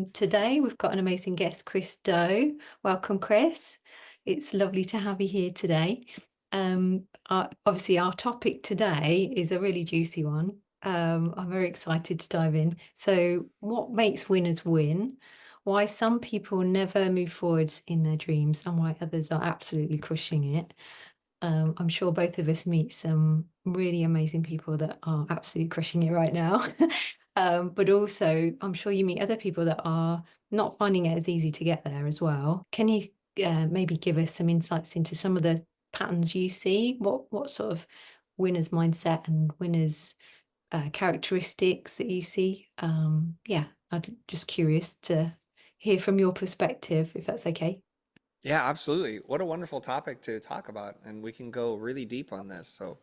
Today we've got an amazing guest, Chris Doe. Welcome, Chris. It's lovely to have you here today. Obviously, our topic today is a really juicy one. I'm very excited to dive in. So, what makes winners win? Why some people never move forwards in their dreams, and why others are absolutely crushing it. I'm sure both of us meet some really amazing people that are absolutely crushing it right now. But also, I'm sure you meet other people that are not finding it as easy to get there as well. Can you maybe give us some insights into some of the patterns you see? What sort of winners mindset and winners characteristics that you see? Yeah, I'm just curious to hear from your perspective, if that's okay. Yeah, absolutely. What a wonderful topic to talk about, and we can go really deep on this. So,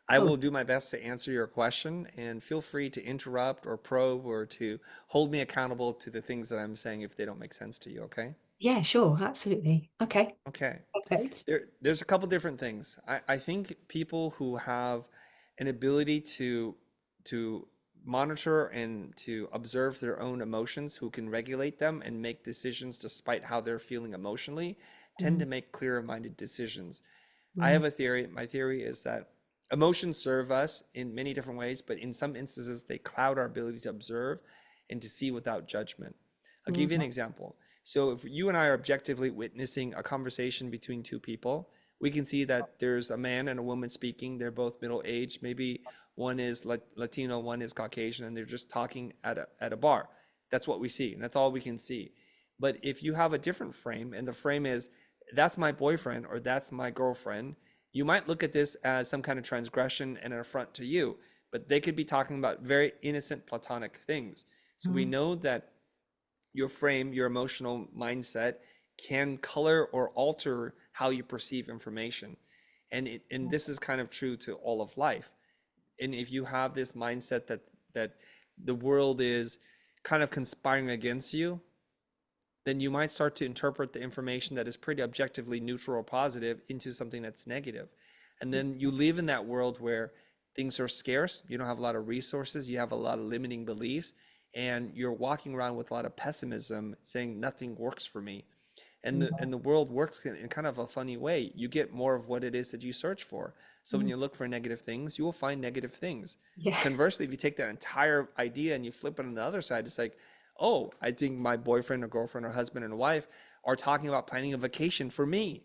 I Cool. will do my best to answer your question, and feel free to interrupt or probe or to hold me accountable to the things that I'm saying if they don't make sense to you, okay? Yeah, sure, absolutely. Okay, Okay. perfect. There's a couple different things. I think people who have an ability to monitor and to observe their own emotions, who can regulate them and make decisions despite how they're feeling emotionally, tend Mm, to make clearer-minded decisions. I mm, have a theory. My theory is that emotions serve us in many different ways, but in some instances, they cloud our ability to observe and to see without judgment. I'll give you an mm, example. So, if you and I are objectively witnessing a conversation between two people, we can see that there's a man and a woman speaking. They're both middle aged. Maybe one is Latino, one is Caucasian, and they're just talking at a bar. That's what we see, and that's all we can see. But if you have a different frame, and the frame is that's my boyfriend or that's my girlfriend, you might look at this as some kind of transgression and an affront to you, but they could be talking about very innocent platonic things. So we mm, know that your frame, your emotional mindset can color or alter how you perceive information. And this is kind of true to all of life. And if you have this mindset that the world is kind of conspiring against you, then you might start to interpret the information that is pretty objectively neutral or positive into something that's negative. And then you live in that world where things are scarce, you don't have a lot of resources, you have a lot of limiting beliefs, and you're walking around with a lot of pessimism saying nothing works for me. And the world works in kind of a funny way. You get more of what it is that you search for. So when mm. you look for negative things, you will find negative things. Yeah. Conversely, if you take that entire idea and you flip it on the other side, it's like, oh, I think my boyfriend or girlfriend or husband and wife are talking about planning a vacation for me.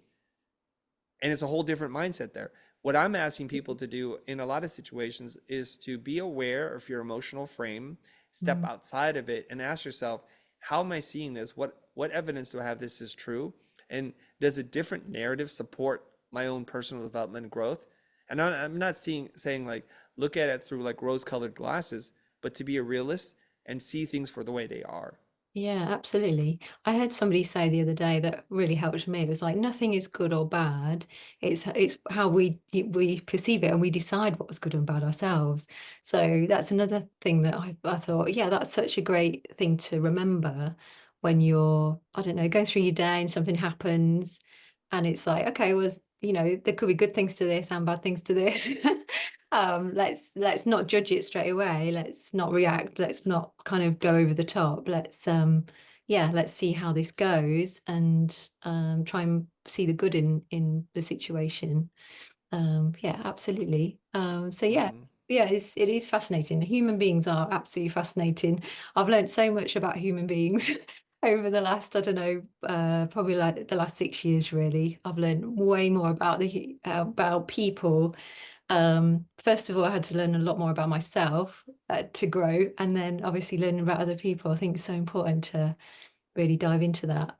And it's a whole different mindset there. What I'm asking people to do in a lot of situations is to be aware of your emotional frame, step Mm, outside of it, and ask yourself, how am I seeing this? What evidence do I have this is true? And does a different narrative support my own personal development and growth? And I'm not saying like look at it through like rose-colored glasses, but to be a realist and see things for the way they are. yeah, absolutely. I heard somebody say the other day that really helped me. It was like nothing is good or bad. It's how we perceive it and we decide what's good and bad ourselves. So that's another thing that I thought, yeah, that's such a great thing to remember when you're, I don't know, going through your day and something happens and it's like, okay, was, there could be good things to this and bad things to this. Let's not judge it straight away. Let's not react. Let's not kind of go over the top. Yeah, let's see how this goes and try and see the good in the situation. Yeah, absolutely. So yeah, Hmm. yeah, it is fascinating. Human beings are absolutely fascinating. I've learned so much about human beings over the last, I don't know, probably like the last 6 years, really. I've learned way more about people. First of all, I had to learn a lot more about myself to grow, and then obviously learning about other people. I think it's so important to really dive into that,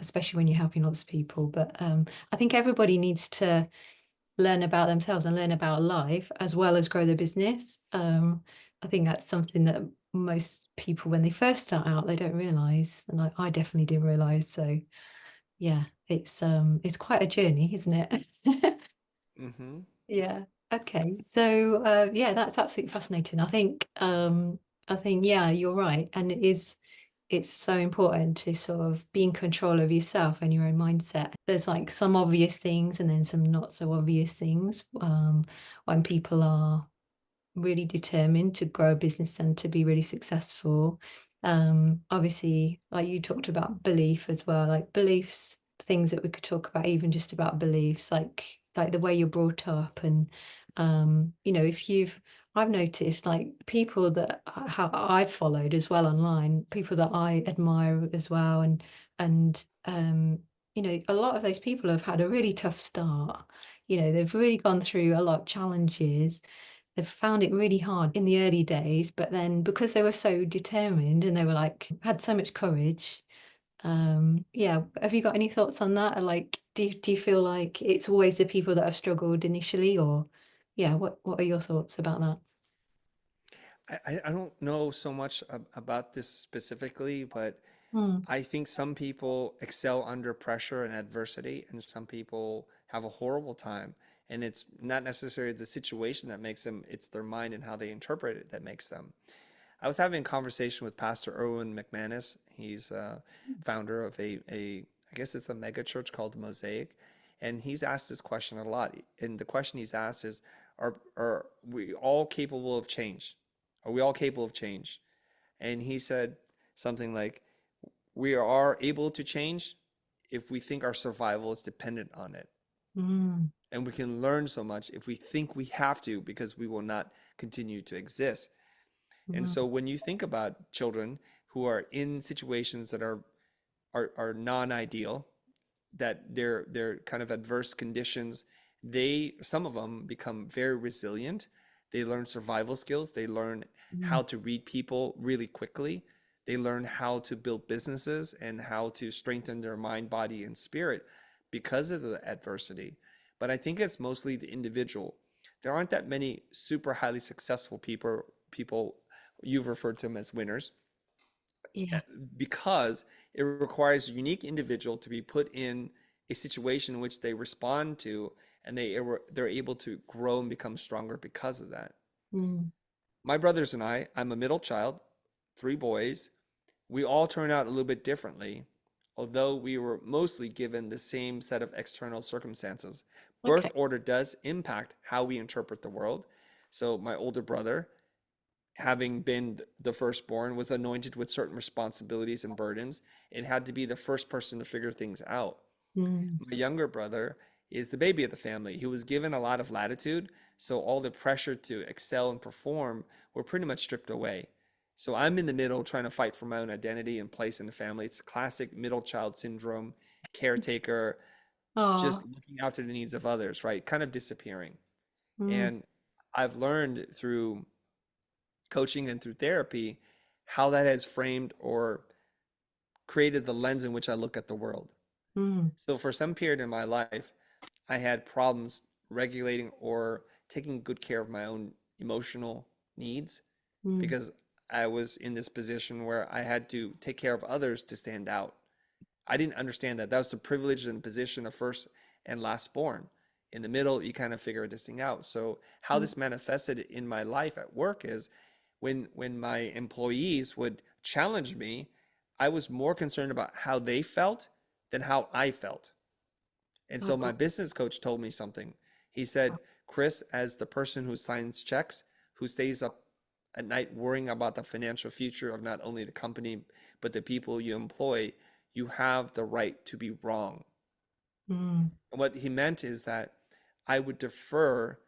especially when you're helping lots of people. But I think everybody needs to learn about themselves and learn about life as well as grow their business. I think that's something that most people, when they first start out, they don't realize, and I definitely didn't realize. So yeah, it's quite a journey, isn't it? Hmm. Yeah. Okay. So yeah, that's absolutely fascinating. I think yeah, you're right. And it's so important to sort of be in control of yourself and your own mindset. There's like some obvious things and then some not so obvious things. When people are really determined to grow a business and to be really successful, Obviously, like you talked about belief as well, like beliefs, things that we could talk about, even just about beliefs, like the way you're brought up, and if I've noticed like people that how I've followed as well online, people that I admire as well, and a lot of those people have had a really tough start. They've really gone through a lot of challenges. They've found it really hard in the early days, but then because they were so determined and they were like had so much courage, yeah. Have you got any thoughts on that? Or, like, do you feel like it's always the people that have struggled initially, or yeah, what are your thoughts about that? I don't know so much about this specifically, but Mm, I think some people excel under pressure and adversity, and some people have a horrible time. And it's not necessarily the situation that makes them, it's their mind and how they interpret it that makes them. I was having a conversation with Pastor Erwin McManus. He's founder of I guess it's a mega church called Mosaic. And he's asked this question a lot. And the question he's asked is, are we all capable of change? Are we all capable of change? And he said something like, we are able to change if we think our survival is dependent on it. mm, And we can learn so much if we think we have to, because we will not continue to exist. And mm, so when you think about children who are in situations that are non-ideal, that they're kind of adverse conditions, some of them become very resilient. They learn survival skills. They learn mm, how to read people really quickly. They learn how to build businesses and how to strengthen their mind, body, and spirit because of the adversity. But I think it's mostly the individual. There aren't that many super highly successful people you've referred to them as winners, yeah. because it requires a unique individual to be put in a situation in which they respond to, and they're able to grow and become stronger because of that. Mm, My brothers and I'm a middle child, three boys. We all turn out a little bit differently, although we were mostly given the same set of external circumstances. okay. Birth order does impact how we interpret the world. So my older brother, having been the firstborn, was anointed with certain responsibilities and burdens and had to be the first person to figure things out. Mm, My younger brother is the baby of the family. He was given a lot of latitude, so all the pressure to excel and perform were pretty much stripped away. So I'm in the middle trying to fight for my own identity and place in the family. It's a classic middle child syndrome, caretaker, just oh, looking after the needs of others, right? Kind of disappearing. mm, And I've learned through coaching and through therapy how that has framed or created the lens in which I look at the world. mm, So for some period in my life, I had problems regulating or taking good care of my own emotional needs, mm, because I was in this position where I had to take care of others to stand out. I didn't understand that. That was the privilege and position of first and last born. In the middle, you kind of figure this thing out. So how mm, this manifested in my life at work is when my employees would challenge me, I was more concerned about how they felt than how I felt. And so my oh, business coach told me something. He said, Chris, as the person who signs checks, who stays up at night worrying about the financial future of not only the company, but the people you employ, you have the right to be wrong. mm, And what he meant is that I would defer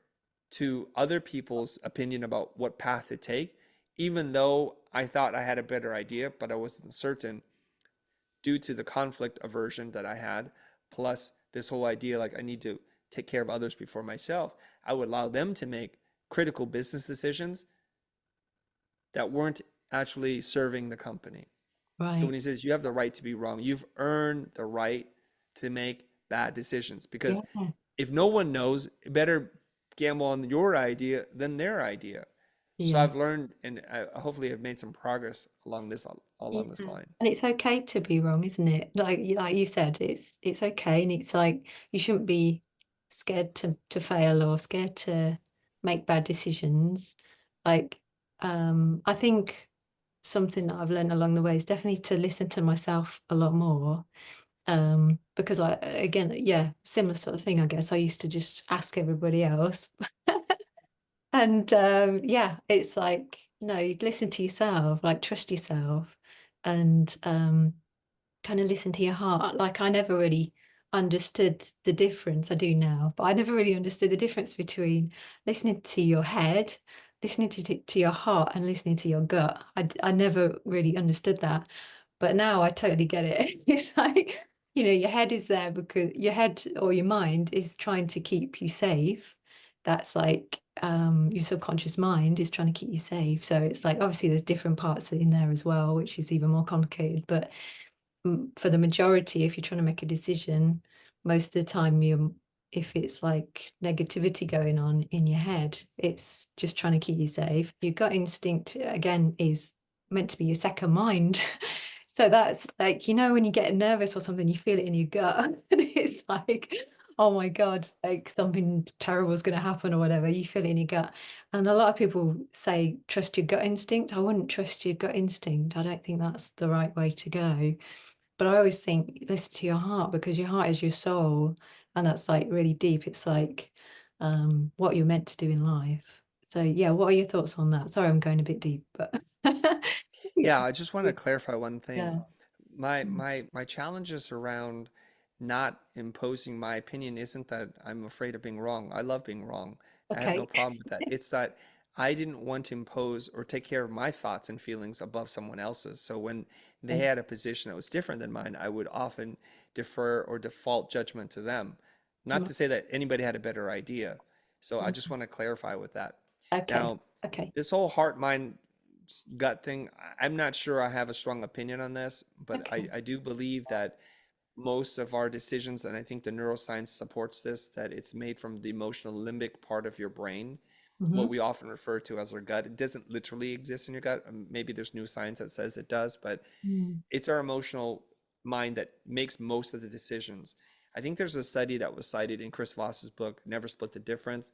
to other people's opinion about what path to take, even though I thought I had a better idea, but I wasn't certain, due to the conflict aversion that I had, plus this whole idea like I need to take care of others before myself. I would allow them to make critical business decisions that weren't actually serving the company. So when right. he says you have the right to be wrong, you've earned the right to make bad decisions, because Yeah, if no one knows, better gamble on your idea than their idea. So yeah. I've learned, and I hopefully have made some progress Yeah. along this line. And it's okay to be wrong, isn't it? Like you said, it's okay, and it's like you shouldn't be scared to fail or scared to make bad decisions. Like, I think something that I've learned along the way is definitely to listen to myself a lot more. Because again, yeah, similar sort of thing, I guess. I used to just ask everybody else. And yeah, it's like, no, listen to yourself, like trust yourself. and kind of listen to your heart. Like I never really understood the difference. I do now, but I never really understood the difference between listening to your head, listening to your heart, and listening to your gut. I never really understood that, but now I totally get it. It's like, your head is there because your head or your mind is trying to keep you safe. That's like your subconscious mind is trying to keep you safe. So it's like obviously there's different parts in there as well, which is even more complicated. But for the majority, if you're trying to make a decision, most of the time if it's like negativity going on in your head, it's just trying to keep you safe. Your gut instinct, again, is meant to be your second mind. So that's like, when you get nervous or something, you feel it in your gut, and it's like, oh my God, like something terrible is going to happen or whatever. You feel it in your gut. And a lot of people say, trust your gut instinct. I wouldn't trust your gut instinct. I don't think that's the right way to go. But I always think listen to your heart, because your heart is your soul, and that's like really deep. It's like what you're meant to do in life. So yeah, what are your thoughts on that? Sorry, I'm going a bit deep, but Yeah, I just want to clarify one thing. yeah. My challenges around not imposing my opinion isn't that I'm afraid of being wrong. I love being wrong. I have no Okay. problem with that. It's that I didn't want to impose or take care of my thoughts and feelings above someone else's. So when they Okay. had a position that was different than mine, I would often defer or default judgment to them. Not Mm, to say that anybody had a better idea. So I just mm. want to clarify with that. Okay. Now, Okay. this whole heart mind gut thing, I'm not sure I have a strong opinion on this, but Okay. I do believe that most of our decisions, and I think the neuroscience supports this, that it's made from the emotional limbic part of your brain, what Hmm. we often refer to as our gut. It doesn't literally exist in your gut. Maybe there's new science that says it does, but Mm. it's our emotional mind that makes most of the decisions. I think there's a study that was cited in Chris Voss's book, Never Split the Difference,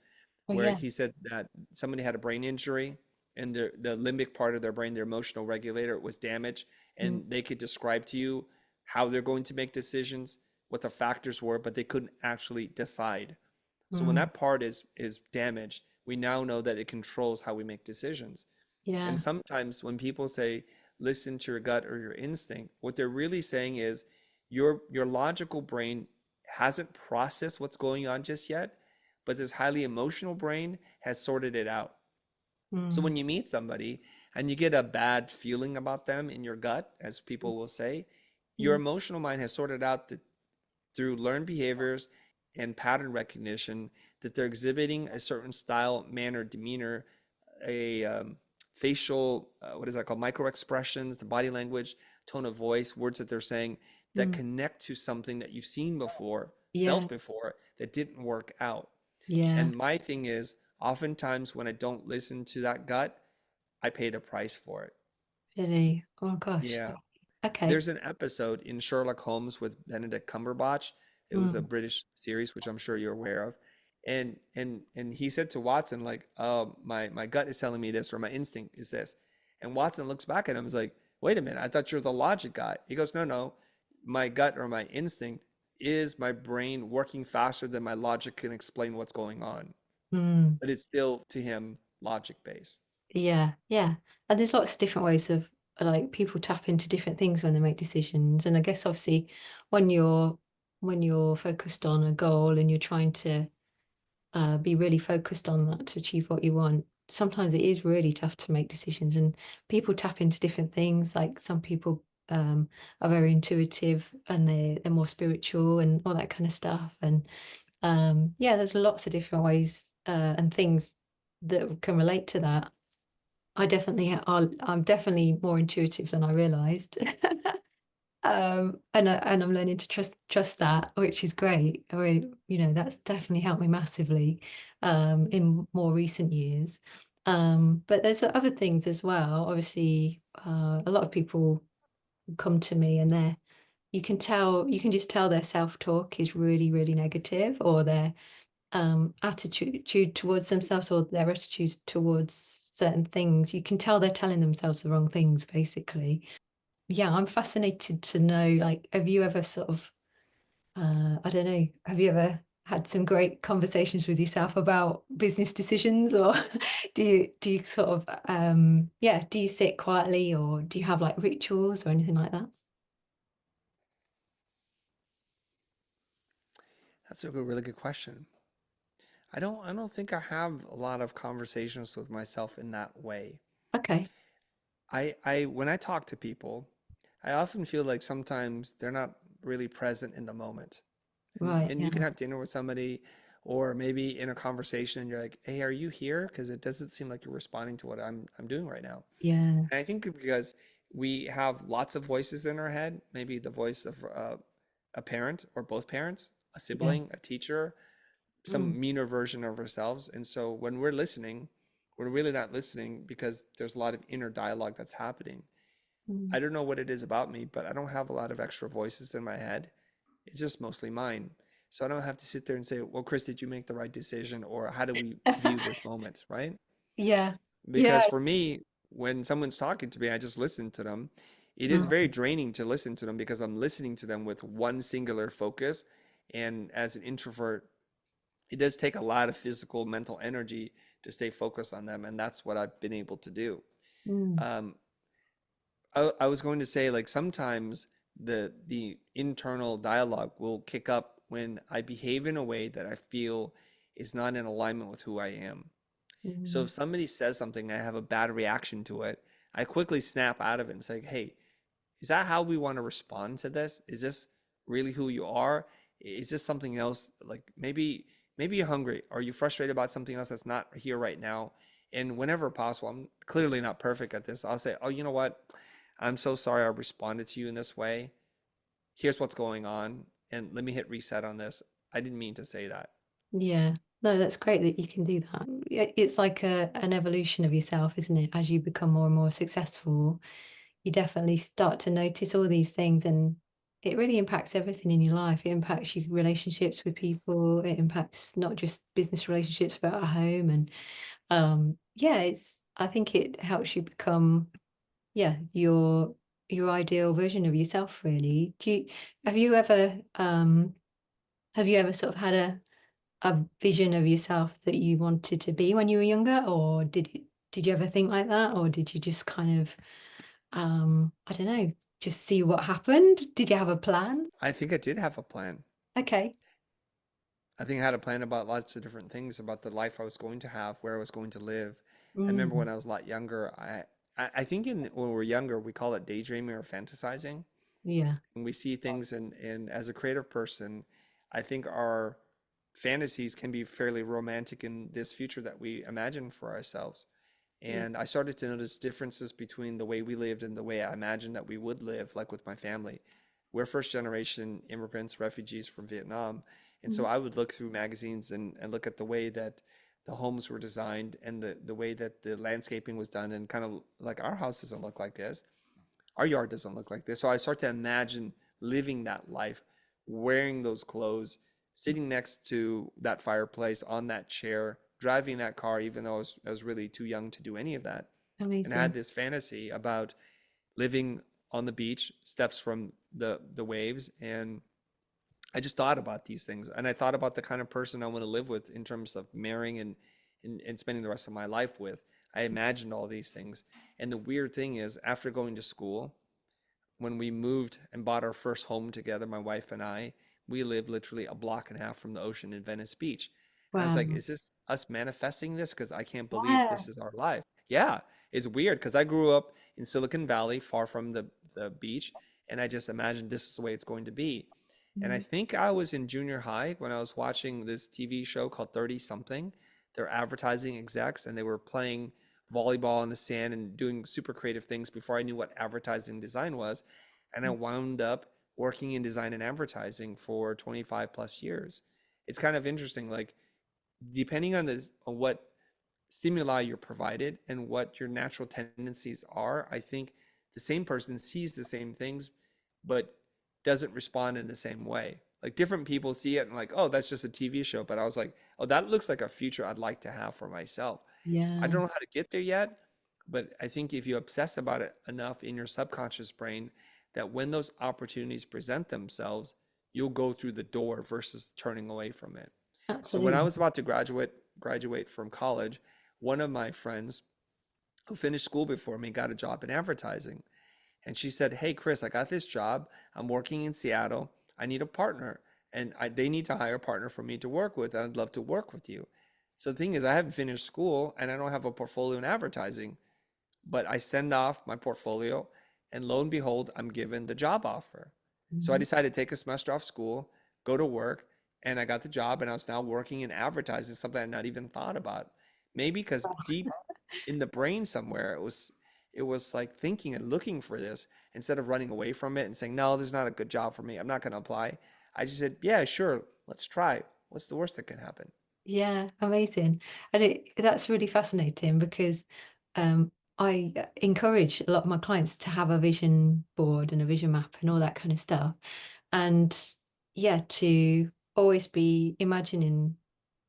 Oh where yeah. he said that somebody had a brain injury and the limbic part of their brain, their emotional regulator, was damaged, Mm. and they could describe to you how they're going to make decisions, what the factors were, but they couldn't actually decide. So when Mm. that part is damaged, we now know that it controls how we make decisions. Yeah. And sometimes when people say, listen to your gut or your instinct, what they're really saying is your logical brain hasn't processed what's going on just yet, but this highly emotional brain has sorted it out. So Mm. when you meet somebody and you get a bad feeling about them in your gut, as people will say, your Mm. emotional mind has sorted out that through learned behaviors and pattern recognition that they're exhibiting a certain style, manner, demeanor, a facial, what is that called? Micro expressions, the body language, tone of voice, words that they're saying that Mm. connect to something that you've seen before, Yeah. felt before, that didn't work out. Yeah. And my thing is, oftentimes when I don't listen to that gut, I pay the price for it. Really. Oh gosh. Yeah. Okay. There's an episode in Sherlock Holmes with Benedict Cumberbatch. It was a Mm. British series, which I'm sure you're aware of. And he said to Watson, like, my gut is telling me this, or my instinct is this. And Watson looks back at him and is like, wait a minute, I thought you're the logic guy. He goes, no, no, my gut or my instinct is my brain working faster than my logic can explain what's going on. Mm. But it's still to him logic based. Yeah, yeah. And there's lots of different ways of like people tap into different things when they make decisions. And I guess obviously when you're focused on a goal and you're trying to be really focused on that to achieve what you want, sometimes it is really tough to make decisions. And people tap into different things. Like some people are very intuitive and they're more spiritual and all that kind of stuff. And yeah, there's lots of different ways and things that can relate to that. I'm definitely more intuitive than I realized. And I'm learning to trust that, which is great. I really, that's definitely helped me massively in more recent years. But there's other things as well. Obviously, a lot of people come to me and you can just tell their self-talk is really, really negative, or their attitude towards themselves, or their attitudes towards certain things. You can tell they're telling themselves the wrong things, basically. Yeah, I'm fascinated to know, like, have you ever sort of, I don't know, have you ever had some great conversations with yourself about business decisions, or do you sort of yeah, do you sit quietly, or do you have like rituals or anything like that? That's a really good question. I don't think I have a lot of conversations with myself in that way. Okay. When I talk to people, I often feel like sometimes they're not really present in the moment. Right. And you can Yeah. have dinner with somebody or maybe in a conversation and you're like, "Hey, are you here? Because it doesn't seem like you're responding to what I'm doing right now." Yeah. And I think because we have lots of voices in our head, maybe the voice of a parent or both parents, a Yeah. sibling, a teacher, Mm, some meaner version of ourselves. And so when we're listening, we're really not listening because there's a lot of inner dialogue that's happening. mm. I don't know what it is about me, but I don't have a lot of extra voices in my head. It's just mostly mine. So I don't have to sit there and say, well, Chris, did you make the right decision? Or how do we view this moment? Right. Yeah. Yeah. Because for me, when someone's talking to me, I just listen to them. It is Mm, very draining to listen to them because I'm listening to them with one singular focus. And as an introvert, it does take a lot of physical, mental energy to stay focused on them. And that's what I've been able to do. mm, Um, I was going to say, like, sometimes the internal dialogue will kick up when I behave in a way that I feel is not in alignment with who I am. So mm. if somebody says something, I have a bad reaction to it, I quickly snap out of it and say, "Hey, is that how we want to respond to this? Is this really who you are? Is this something else? Like maybe you're hungry. Or are you frustrated about something else that's not here right now?" And whenever possible, I'm clearly not perfect at this. I'll say, "Oh, you know what? I'm so sorry I responded to you in this way. Here's what's going on, and let me hit reset on this. I didn't mean to say that." Yeah. No, that's great that you can do that. It's like an evolution of yourself, isn't it? As you become more and more successful, you definitely start to notice all these things, and it really impacts everything in your life. It impacts your relationships with people. It impacts not just business relationships, but at home. And yeah, I think it helps you become, yeah, your ideal version of yourself, really. Have you ever have you ever sort of had a vision of yourself that you wanted to be when you were younger, or did you ever think like that, or did you just kind of I don't know, just see what happened? Did you have a plan? I think I did have a plan. Okay. I think I had a plan about lots of different things about the life I was going to have, where I was going to live. I remember Mm, when I was a lot younger, I think when we're younger, we call it daydreaming or fantasizing. yeah. When we see things and as a creative person, I think our fantasies can be fairly romantic in this future that we imagine for ourselves. Yeah. And I started to notice differences between the way we lived and the way I imagined that we would live, like with my family. We're first generation immigrants, refugees from Vietnam. And so Mhm. I would look through magazines and look at the way that the homes were designed and the way that the landscaping was done, and kind of like our house doesn't look like this. Our yard doesn't look like this. So I start to imagine living that life, wearing those clothes, sitting next to that fireplace on that chair, driving that car, even though I was really too young to do any of that. And I had Amazing. this fantasy about living on the beach, steps from the waves. And I just thought about these things. And I thought about the kind of person I want to live with in terms of marrying and spending the rest of my life with. I imagined all these things. And the weird thing is, after going to school, when we moved and bought our first home together, my wife and I, we lived literally a block and a half from the ocean in Venice Beach. And I was like, Wow. is this us manifesting this? Because I can't believe Yeah. this is our life. Yeah, it's weird because I grew up in Silicon Valley, far from the beach, and I just imagined this is the way it's going to be. And I Mm. think I was in junior high when I was watching this TV show called 30 Something. They're advertising execs and they were playing volleyball in the sand and doing super creative things before I knew what advertising design was. And I wound up working in design and advertising for 25 plus years. It's kind of interesting, like depending on what stimuli you're provided and what your natural tendencies are, I think the same person sees the same things, but doesn't respond in the same way. Like different people see it and like, oh, that's just a TV show. But I was like, oh, that looks like a future I'd like to have for myself. I Yeah. don't know how to get there yet, but I think if you obsess about it enough in your subconscious brain, that when those opportunities present themselves, you'll go through the door versus turning away from it. So when I Absolutely. was about to graduate from college, one of my friends who finished school before me got a job in advertising. And she said, "Hey, Chris, I got this job. I'm working in Seattle. I need a partner, and they need to hire a partner for me to work with. I'd love to work with you." So the thing is, I haven't finished school and I don't have a portfolio in advertising, but I send off my portfolio, and lo and behold, I'm given the job offer. So I Mhm. decided to take a semester off school, go to work, and I got the job, and I was now working in advertising, something I'd not even thought about. Maybe because deep in the brain somewhere, it was like thinking and looking for this instead of running away from it and saying, "No, this is not a good job for me. I'm not going to apply." I just said, "Yeah, sure, let's try. What's the worst that can happen?" Yeah, amazing. And that's really fascinating because um, I encourage a lot of my clients to have a vision board and a vision map and all that kind of stuff. And yeah, to always be imagining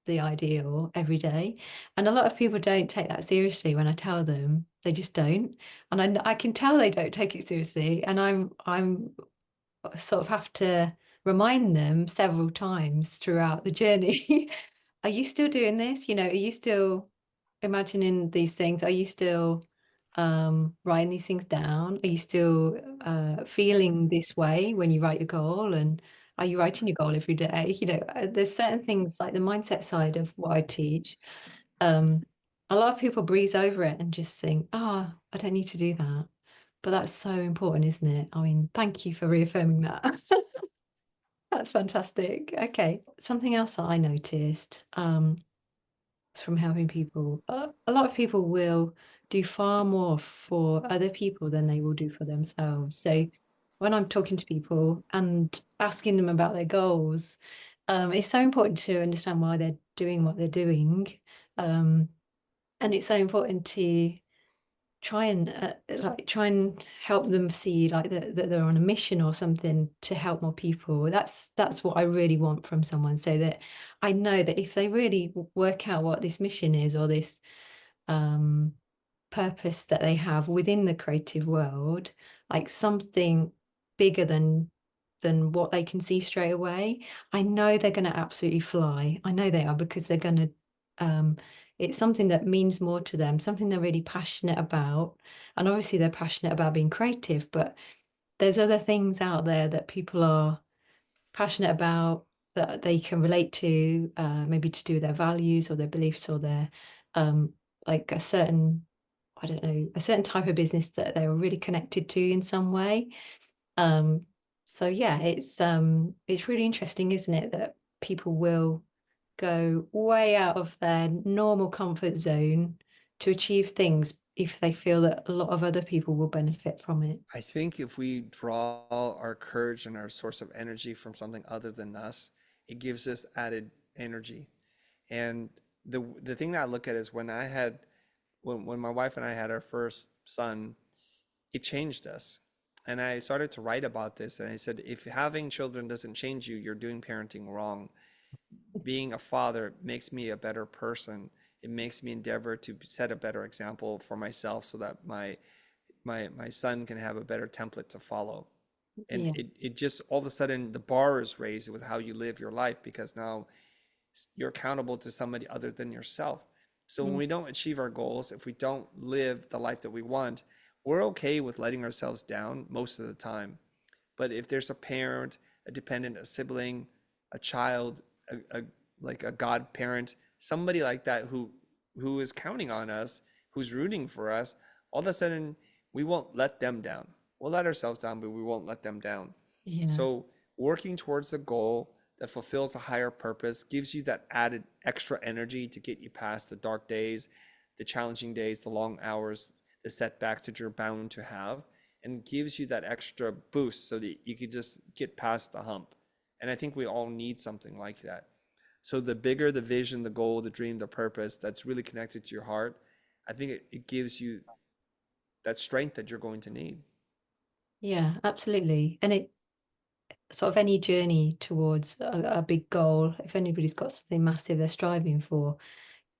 the ideal every day. And a lot of people don't take that seriously when I tell them. They just don't. And I can tell they don't take it seriously. And I'm sort of have to remind them several times throughout the journey. Are you still doing this? Are you still imagining these things? Are you still writing these things down? Are you still feeling this way when you write your goal? And are you writing your goal every day? There's certain things like the mindset side of what I teach. Um, a lot of people breeze over it and just think, "Ah, I don't need to do that." But that's so important, isn't it? I mean, thank you for reaffirming that. That's fantastic. Okay. Something else that I noticed from helping people, a lot of people will do far more for other people than they will do for themselves. So when I'm talking to people and asking them about their goals, it's so important to understand why they're doing what they're doing. Um, and it's so important to try and help them see like that they're on a mission or something to help more people. That's what I really want from someone, so that I know that if they really work out what this mission is, or this um purpose that they have within the creative world, like something bigger than what they can see straight away, I know they're going to absolutely fly. I know they are, because they're going to it's something that means more to them, something they're really passionate about. And obviously they're passionate about being creative, but there's other things out there that people are passionate about, that they can relate to, maybe to do with their values or their beliefs, or their um, like a certain, I don't know, a certain type of business that they're really connected to in some way. Um, so yeah, it's really interesting, isn't it, that people will go way out of their normal comfort zone to achieve things if they feel that a lot of other people will benefit from it. I think if we draw our courage and our source of energy from something other than us, it gives us added energy. And the thing that I look at is when my wife and I had our first son, it changed us. And I started to write about this, and I said, if having children doesn't change you, you're doing parenting wrong. Being a father makes me a better person. It makes me endeavor to set a better example for myself so that my son can have a better template to follow. And Yeah. it just all of a sudden the bar is raised with how you live your life, because now you're accountable to somebody other than yourself. So when Yeah. we don't achieve our goals, if we don't live the life that we want, we're okay with letting ourselves down most of the time. But if there's a parent, a dependent, a sibling, a child, a like a godparent, somebody like that who is counting on us, who's rooting for us, all of a sudden we won't let them down. We'll let ourselves down, but we won't let them down. Yeah. So working towards the goal that fulfills a higher purpose gives you that added extra energy to get you past the dark days, the challenging days, the long hours, the setbacks that you're bound to have, and gives you that extra boost so that you can just get past the hump. And I think we all need something like that. So the bigger the vision, the goal, the dream, the purpose that's really connected to your heart, I think it gives you that strength that you're going to need. Yeah, absolutely. And it sort of any journey towards a big goal, if anybody's got something massive they're striving for,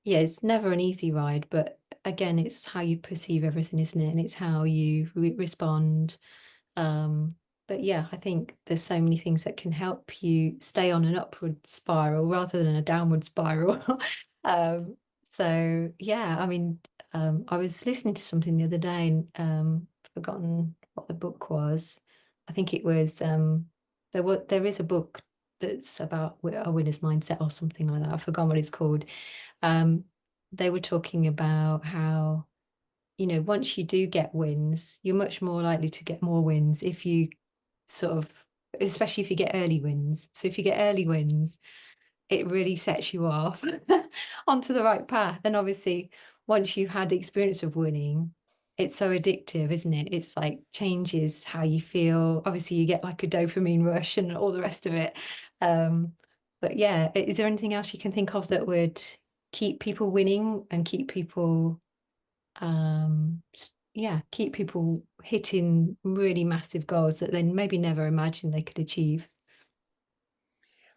yeah, it's never an easy ride, but again, it's how you perceive everything, isn't it? And it's how you respond. but yeah, I think there's so many things that can help you stay on an upward spiral rather than a downward spiral. Um, so yeah, I mean, I was listening to something the other day and forgotten what the book was. I think it was there is a book that's about a winner's mindset or something like that. I've forgotten what it's called. Um, they were talking about how, once you do get wins, you're much more likely to get more wins if you sort of, especially if you get early wins. So if you get early wins, it really sets you off onto the right path. And obviously, once you've had the experience of winning, it's so addictive, isn't it? It's like changes how you feel. Obviously, you get like a dopamine rush and all the rest of it. Um, but yeah, is there anything else you can think of that would keep people winning and keep people yeah, keep people hitting really massive goals that they maybe never imagined they could achieve?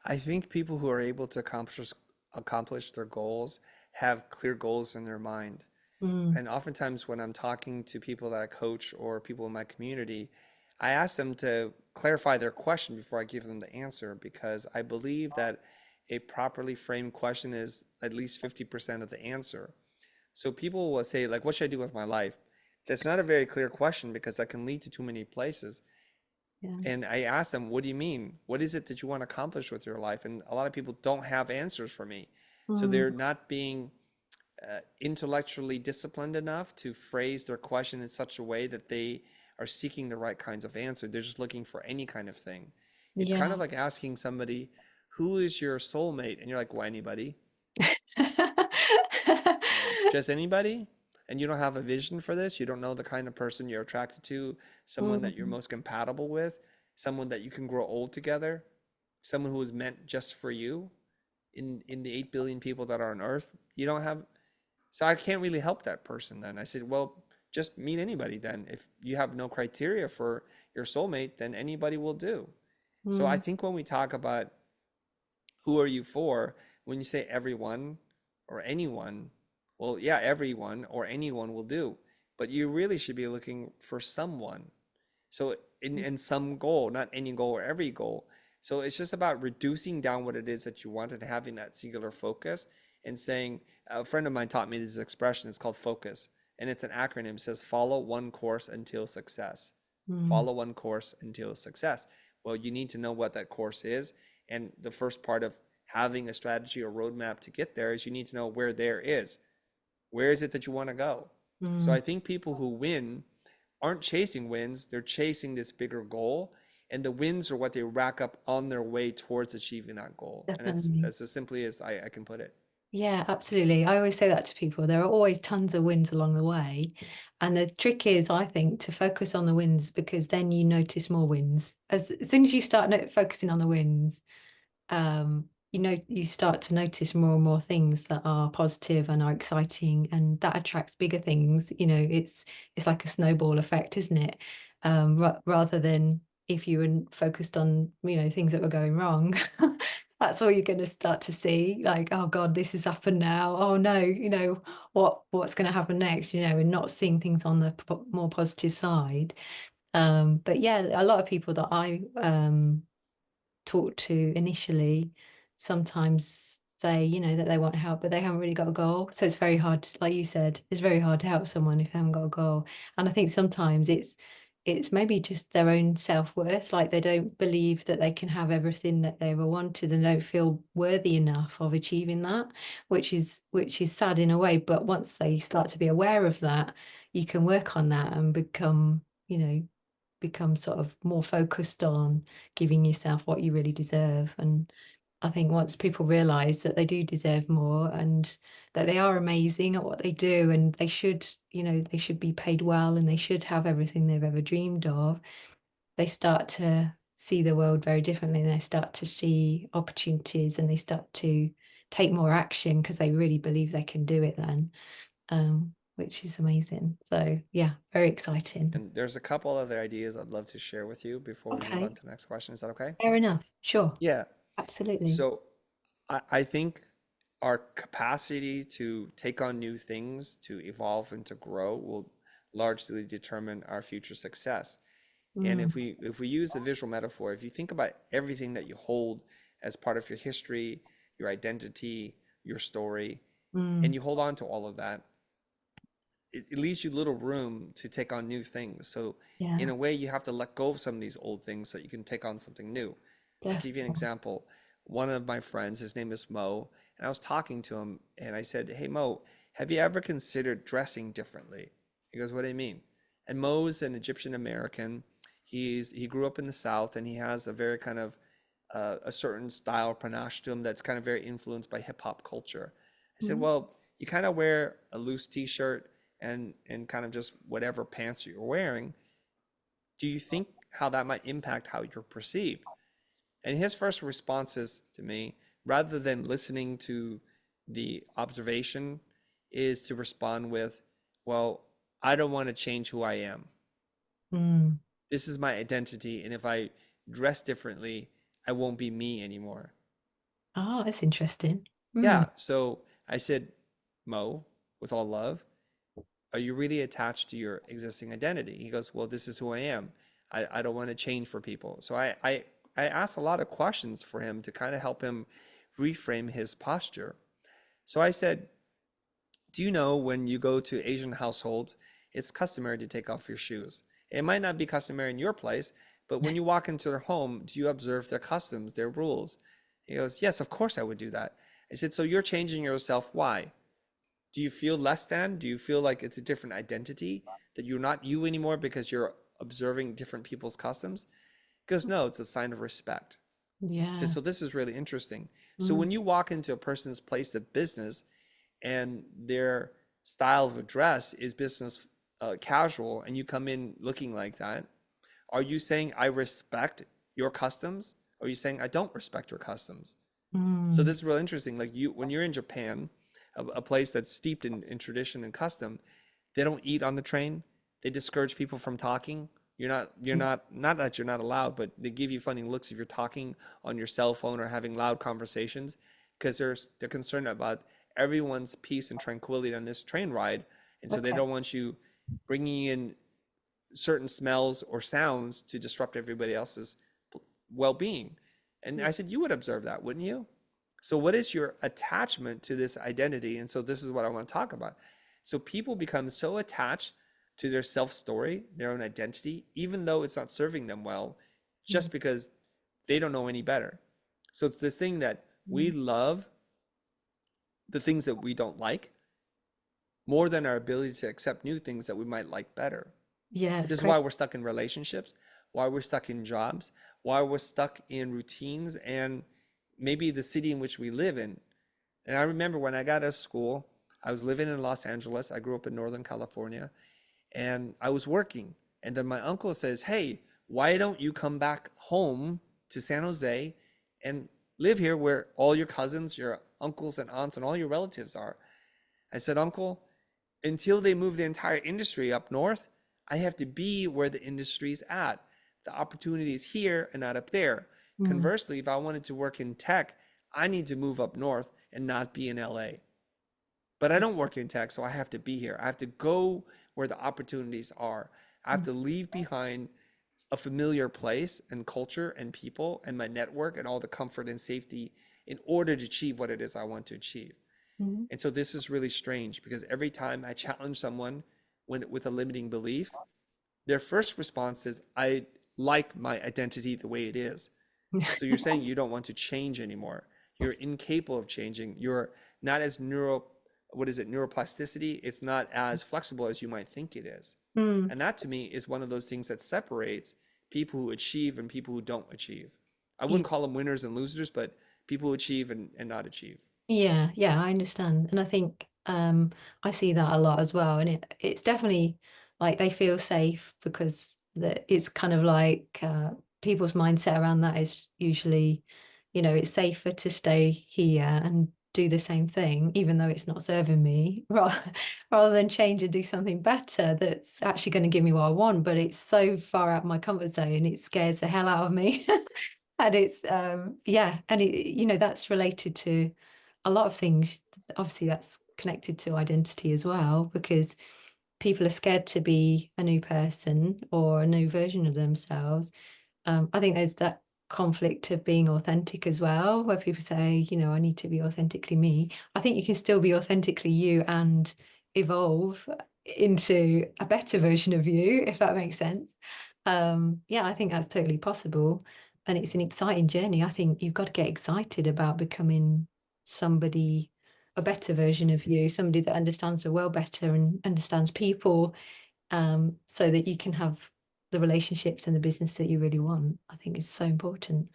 I think people who are able to accomplish their goals have clear goals in their mind. Mm, And oftentimes when I'm talking to people that I coach or people in my community, I ask them to clarify their question before I give them the answer, because I believe that a properly framed question is at least 50% of the answer. So people will say, like, what should I do with my life? That's not a very clear question because that can lead to too many places. yeah. And I ask them, what do you mean? What is it that you want to accomplish with your life? And a lot of people don't have answers for me. So Mm, they're not being intellectually disciplined enough to phrase their question in such a way that they are seeking the right kinds of answer. They're just looking for any kind of thing. It's kind of yeah. like asking somebody, who is your soulmate? And you're like, well, anybody. Just anybody? And you don't have a vision for this? You don't know the kind of person you're attracted to, someone that you're Mm, most compatible with, someone that you can grow old together, someone who is meant just for you in the 8 billion people that are on earth. You don't have, so I can't really help that person then. I said, well, just meet anybody then. If you have no criteria for your soulmate, then anybody will do. So I mm, think when we talk about who are you for, when you say everyone or anyone, well, yeah, everyone or anyone will do. But you really should be looking for someone. So in some goal, not any goal or every goal. So it's just about reducing down what it is that you want and having that singular focus and saying, a friend of mine taught me this expression, it's called focus. And it's an acronym. It says follow one course until success. mm, Follow one course until success. Well, you need to know what that course is. And the first part of having a strategy or roadmap to get there is you need to know where there is. Where is it that you want to go? So mm, I think people who win aren't chasing wins, they're chasing this bigger goal. And the wins are what they rack up on their way towards achieving that goal. And it's definitely. as simply as I can put it. Yeah, absolutely. I always say that to people. There are always tons of wins along the way. And the trick is, I think, to focus on the wins because then you notice more wins. As soon as you start focusing on the wins, you start to notice more and more things that are positive and are exciting, and that attracts bigger things. It's like a snowball effect, isn't it? Rather than if you were focused on, things that were going wrong, that's all you're going to start to see. Like, oh God, this has happened now. Oh no, what's going to happen next? And not seeing things on the more positive side. But yeah, a lot of people that I talked to initially sometimes say, that they want help, but they haven't really got a goal. So it's very hard, like you said, it's very hard to help someone if they haven't got a goal. And I think sometimes it's maybe just their own self-worth, like they don't believe that they can have everything that they ever wanted and don't feel worthy enough of achieving that, which is sad in a way. But once they start to be aware of that, you can work on that and become sort of more focused on giving yourself what you really deserve. And I think once people realize that they do deserve more and that they are amazing at what they do and they should be paid well and they should have everything they've ever dreamed of, they start to see the world very differently. And they start to see opportunities and they start to take more action because they really believe they can do it then, which is amazing. So yeah, very exciting. And there's a couple other ideas I'd love to share with you before we move on Okay, to the next question. Is that okay? fair enough. Sure. Yeah. Absolutely. So I think our capacity to take on new things, to evolve and to grow will largely determine our future success. And Mm, if we use the visual metaphor, if you think about everything that you hold as part of your history, your identity, your story, and mm, you hold on to all of that, it leaves you little room to take on new things. So in yeah, a way, you have to let go of some of these old things so you can take on something new. I'll give you an definitely. example. One of my friends, his name is Mo, and I was talking to him and I said, "Hey Mo, have you ever considered dressing differently?" He goes, "What do you mean?" And Mo's an Egyptian American. He grew up in the South and he has a very kind of a certain style panache to him that's kind of very influenced by hip hop culture. I said, Mm, "Well, you kind of wear a loose t-shirt and kind of just whatever pants you're wearing. Do you think how that might impact how you're perceived?" And his first responses to me, rather than listening to the observation, is to respond with, "Well, I don't want to change who I am. mm. This is my identity. And if I dress differently, I won't be me anymore." Oh, that's interesting. Mm, Yeah. So I said, "Mo, with all love, are you really attached to your existing identity?" He goes, "Well, this is who I am. I don't want to change for people." So I asked a lot of questions for him to kind of help him reframe his posture. So I said, "Do you know when you go to Asian households, it's customary to take off your shoes? It might not be customary in your place, but when you walk into their home, do you observe their customs, their rules?" He goes, "Yes, of course I would do that." I said, "So you're changing yourself. Why? Do you feel less than? Do you feel like it's a different identity, that you're not you anymore because you're observing different people's customs?" He goes, "No, it's a sign of respect." He says, yeah. "So this is really interesting. So Mm, when you walk into a person's place of business and their style of dress is business casual, and you come in looking like that, are you saying I respect your customs? Or are you saying I don't respect your customs?" So mm, this is real interesting. Like you, when you're in Japan, a place that's steeped in tradition and custom, they don't eat on the train. They discourage people from talking. Not that you're not allowed, but they give you funny looks if you're talking on your cell phone or having loud conversations, because they're concerned about everyone's peace and tranquility on this train ride, and so they okay. don't want you bringing in certain smells or sounds to disrupt everybody else's well-being. And I said, you would observe that, wouldn't you? So what is your attachment to this identity? And so this is what I want to talk about. So people become so attached to their self story, their own identity, even though it's not serving them well, Mm, just because they don't know any better. So it's this thing that we mm. love the things that we don't like more than our ability to accept new things that we might like better. Yeah, it's This is great. why we're stuck in relationships, why we're stuck in jobs, why we're stuck in routines, and maybe the city in which we live in. And I remember when I got out of school, I was living in Los Angeles. I grew up in Northern California, and I was working. And then my uncle says, "Hey, why don't you come back home to San Jose and live here where all your cousins, your uncles and aunts, and all your relatives are?" I said, "Uncle, until they move the entire industry up north, I have to be where the industry's at. The opportunity is here and not up there. Mm, Conversely, if I wanted to work in tech, I need to move up north and not be in LA. But I don't work in tech, so I have to be here. I have to go where the opportunities are. I have mm, to leave behind a familiar place and culture and people and my network and all the comfort and safety in order to achieve what it is I want to achieve." mm. And so this is really strange because every time I challenge someone with a limiting belief, their first response is, "I like my identity the way it is." So you're saying you don't want to change anymore. You're incapable of changing. You're not as what is it, neuroplasticity? It's not as flexible as you might think it is. Mm. And that to me is one of those things that separates people who achieve and people who don't achieve. I Yeah, wouldn't call them winners and losers, but people who achieve and not achieve. yeah, yeah, I understand. And I think I see that a lot as well. And it's definitely like they feel safe because it's kind of like people's mindset around that is usually, it's safer to stay here and do the same thing, even though it's not serving me, rather than change and do something better that's actually going to give me what I want. But it's so far out of my comfort zone, it scares the hell out of me. And it's yeah, and that's related to a lot of things. Obviously that's connected to identity as well, because people are scared to be a new person or a new version of themselves. I think there's that conflict of being authentic as well, where people say, I need to be authentically me. I think you can still be authentically you and evolve into a better version of you, if that makes sense. Yeah, I think that's totally possible. And it's an exciting journey. I think you've got to get excited about becoming somebody, a better version of you, somebody that understands the world better and understands people, so that you can have the relationships and the business that you really want. I think is so important.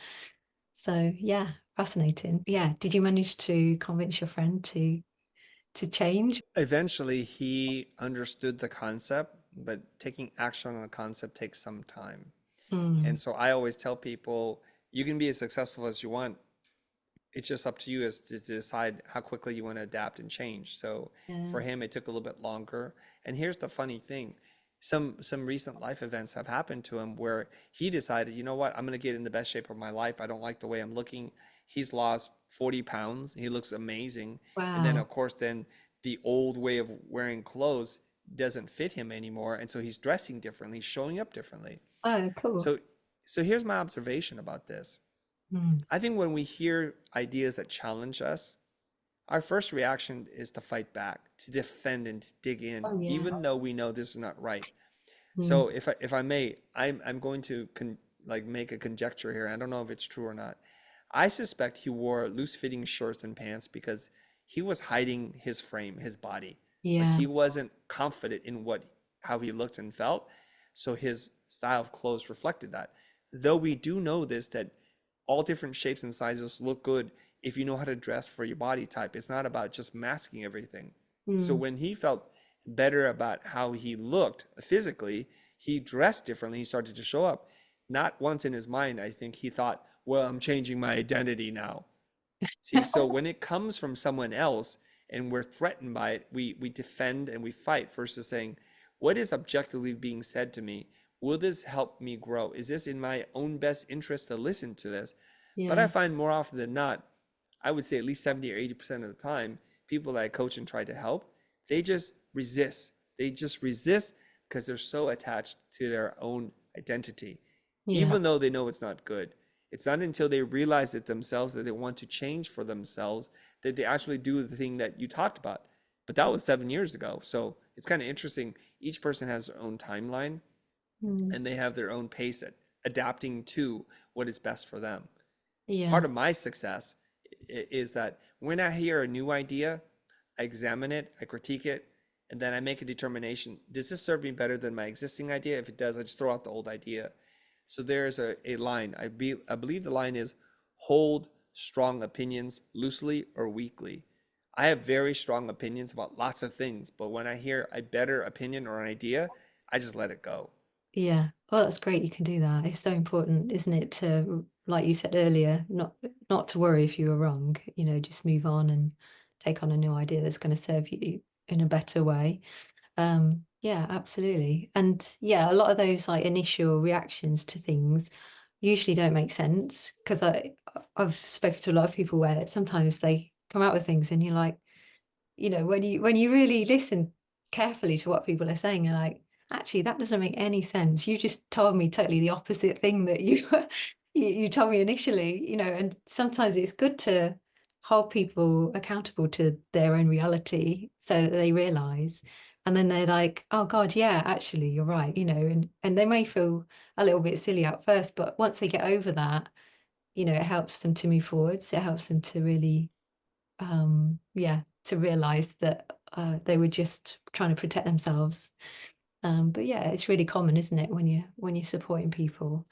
So yeah, fascinating. Yeah. Did you manage to convince your friend to change? Eventually, he understood the concept, but taking action on a concept takes some time. Mm, And so I always tell people, you can be as successful as you want. It's just up to you as to decide how quickly you want to adapt and change. So yeah. for him, it took a little bit longer. And here's the funny thing. Some recent life events have happened to him where he decided, you know what, I'm going to get in the best shape of my life. I don't like the way I'm looking. He's lost 40 pounds. He looks amazing. And then, Wow. of course, then the old way of wearing clothes doesn't fit him anymore. And so he's dressing differently, showing up differently. Oh, cool. So, so here's my observation about this. Mm. I think when we hear ideas that challenge us, our first reaction is to fight back, to defend and to dig in, Oh, yeah. even though we know this is not right. Mm. So if I may, I'm going to like make a conjecture here. I don't know if it's true or not. I suspect he wore loose-fitting shirts and pants because he was hiding his frame, his body. Like Yeah. he wasn't confident in what how he looked and felt, so his style of clothes reflected that. Though we do know this that all different shapes and sizes look good if you know how to dress for your body type. It's not about just masking everything. So Mm. when he felt better about how he looked physically, he dressed differently. He started to show up. Not once in his mind, I think he thought, well, I'm changing my identity now. See, so when it comes from someone else and we're threatened by it, we defend and we fight versus saying, what is objectively being said to me? Will this help me grow? Is this in my own best interest to listen to this? But I Yeah. find more often than not, I would say at least 70 or 80% of the time, people that I coach and try to help, they just resist. They just resist because they're so attached to their own identity, Yeah. even though they know it's not good. It's not until they realize it themselves that they want to change for themselves that they actually do the thing that you talked about. But that was 7 years ago. So it's kind of interesting. Each person has their own timeline Mm. and they have their own pace at adapting to what is best for them. Part Yeah. of my success is that when I hear a new idea, I examine it, I critique it, and then I make a determination. Does this serve me better than my existing idea? If it does, I just throw out the old idea. So there's a line. I believe the line is hold strong opinions loosely or weakly. I have very strong opinions about lots of things, but when I hear a better opinion or an idea, I just let it go. Yeah. Well, that's great. You can do that. It's so important, isn't it, to, like you said earlier, not to worry if you were wrong, just move on and take on a new idea that's going to serve you in a better way. Yeah, absolutely. And yeah, a lot of those like initial reactions to things usually don't make sense because I've spoken to a lot of people where sometimes they come out with things and you're like, when you really listen carefully to what people are saying, you're like, actually, that doesn't make any sense. You just told me totally the opposite thing that you you told me initially, and sometimes it's good to hold people accountable to their own reality so that they realize. And then they're like, oh God, yeah, actually, you're right, and they may feel a little bit silly at first, but once they get over that, it helps them to move forwards. It helps them to really yeah, to realize that they were just trying to protect themselves. But yeah, it's really common, isn't it, when you're supporting people?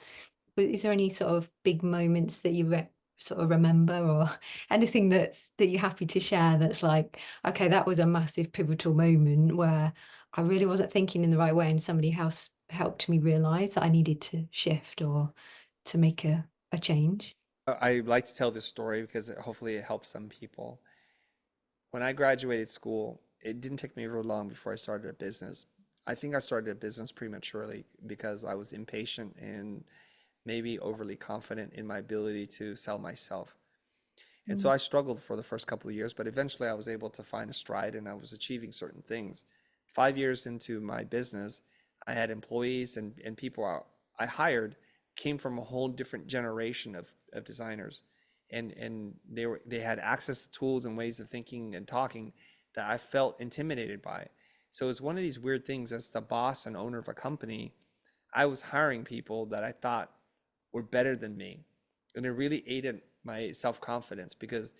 But is there any sort of big moments that you sort of remember, or anything that you're happy to share that's like, okay, that was a massive pivotal moment where I really wasn't thinking in the right way, and somebody else helped me realize that I needed to shift or to make a change? I like to tell this story because hopefully it helps some people. When I graduated school, it didn't take me very long before I started a business. I think I started a business prematurely because I was impatient and maybe overly confident in my ability to sell myself. And so Mm. I struggled for the first couple of years, but eventually I was able to find a stride and I was achieving certain things. 5 years into my business, I had employees and people I hired came from a whole different generation of designers. And they had access to tools and ways of thinking and talking that I felt intimidated by. So it's one of these weird things as the boss and owner of a company, I was hiring people that I thought were better than me. And it really aided my self-confidence because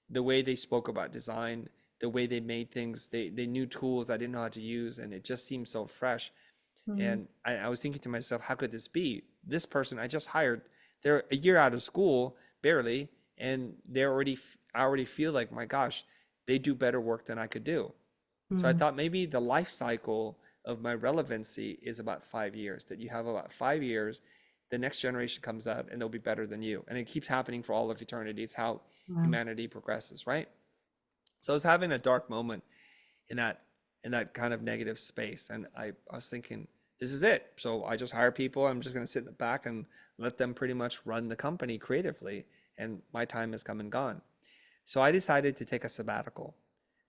the way they spoke about design, the way they made things, they knew tools I didn't know how to use, and it just seemed so fresh. Mm, And I was thinking to myself, how could this be? This person I just hired, they're a year out of school, barely, and I already feel like, my gosh, they do better work than I could do. So I mm, thought maybe the life cycle of my relevancy is about 5 years, that you have about 5 years, the next generation comes out and they'll be better than you. And it keeps happening for all of eternity. It's how wow. humanity progresses, right? So I was having a dark moment in that kind of negative space. And I was thinking, this is it. So I just hire people. I'm just going to sit in the back and let them pretty much run the company creatively. And my time has come and gone. So I decided to take a sabbatical.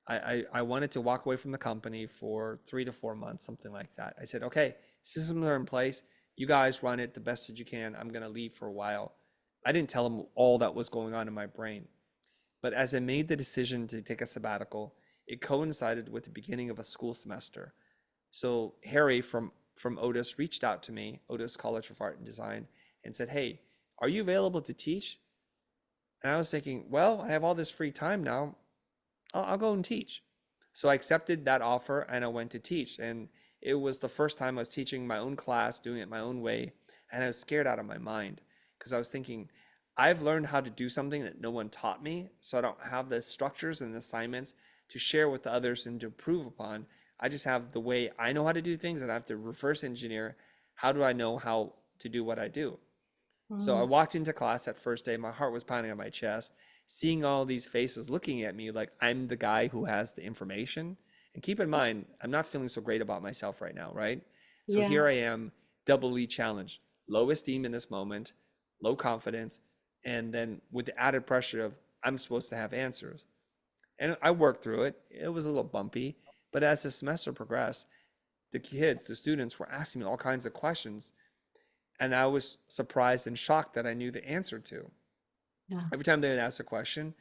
I wanted to walk away from the company for 3 to 4 months, something like that. I said, okay, systems are in place. You guys run it the best that you can. I'm going to leave for a while. I didn't tell them all that was going on in my brain. But as I made the decision to take a sabbatical, it coincided with the beginning of a school semester. So Harry from Otis reached out to me, Otis College of Art and Design, and said, "Hey, are you available to teach?" And I was thinking, well, I have all this free time now. I'll go and teach. So I accepted that offer and I went to teach. And it was the first time I was teaching my own class, doing it my own way. And I was scared out of my mind because I was thinking, I've learned how to do something that no one taught me. So I don't have the structures and assignments to share with others and to improve upon. I just have the way I know how to do things and I have to reverse engineer. How do I know how to do what I do? So I Mm, walked into class that first day, my heart was pounding on my chest, seeing all these faces looking at me like I'm the guy who has the information. And keep in mind, I'm not feeling so great about myself right now, right? So yeah. here I am, doubly challenged, low esteem in this moment, low confidence, and then with the added pressure of I'm supposed to have answers. And I worked through it. It was a little bumpy, but as the semester progressed, the students were asking me all kinds of questions, and I was surprised and shocked that I knew the answer to. Yeah. Every time they would ask a question,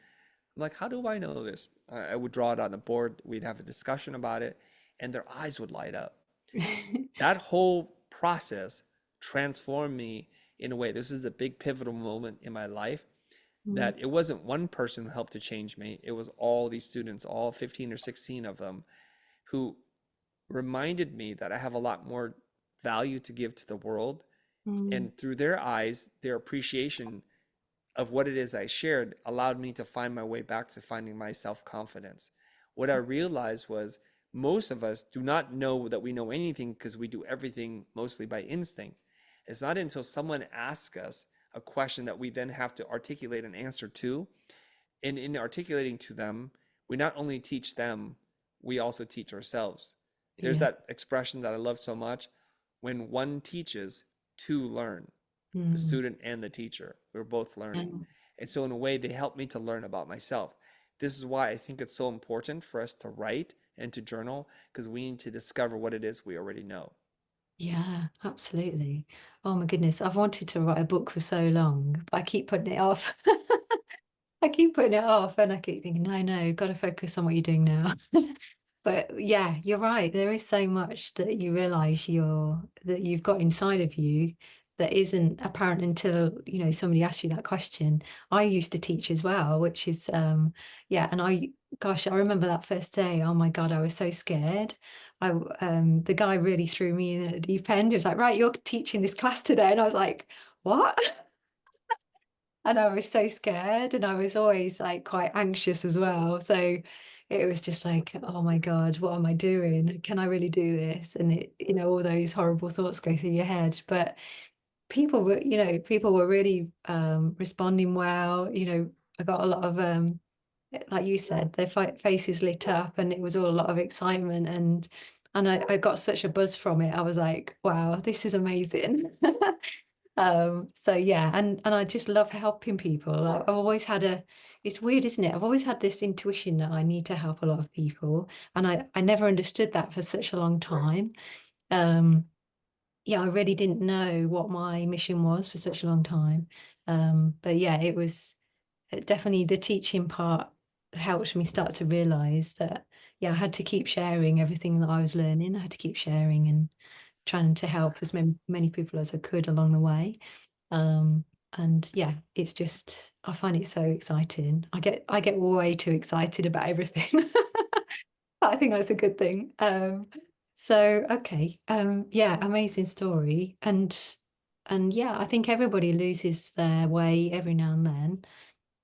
I'm like, how do I know this? I would draw it on the board. We'd have a discussion about it, and their eyes would light up. That whole process transformed me in a way. This is a big pivotal moment in my life Mm, that it wasn't one person who helped to change me. It was all these students, all 15 or 16 of them, who reminded me that I have a lot more value to give to the world. mm, And through their eyes, their appreciation of what it is I shared allowed me to find my way back to finding my self confidence. What I realized was most of us do not know that we know anything because we do everything mostly by instinct. It's not until someone asks us a question that we then have to articulate an answer to. And in articulating to them, we not only teach them, we also teach ourselves. There's yeah. that expression that I love so much: when one teaches, two learn. The Mm, student and the teacher. We were both learning. and And so, in a way, they helped me to learn about myself. This is why I think it's so important for us to write and to journal, because we need to discover what it is we already know. yeah, absolutely. Oh my goodness, I've wanted to write a book for so long, but I keep putting it off. I keep putting it off and I keep thinking, no, no, got to focus on what you're doing now. But yeah, you're right. There is so much that you realize that you've got inside of you that isn't apparent until, somebody asks you that question. I used to teach as well, which is yeah, and gosh, I remember that first day. Oh my God, I was so scared. The guy really threw me in at the deep end. He was like, right, you're teaching this class today. And I was like, what? And I was so scared and I was always like quite anxious as well. So it was just like, oh my God, what am I doing? Can I really do this? And all those horrible thoughts go through your head. But people were really responding well. I got a lot of like you said, their faces lit up and it was all a lot of excitement and I got such a buzz from it. I was like, wow, this is amazing. So yeah, and I just love helping people. I've always had it's weird, isn't it? I've always had this intuition that I need to help a lot of people, and I never understood that for such a long time. Um, yeah, I really didn't know what my mission was for such a long time. But yeah, it was definitely the teaching part helped me start to realize that, yeah, I had to keep sharing everything that I was learning. I had to keep sharing and trying to help as many people as I could along the way. Um, and yeah, it's just I find it so exciting. I get way too excited about everything. I think that's a good thing. So okay, yeah, amazing story. And yeah, I think everybody loses their way every now and then.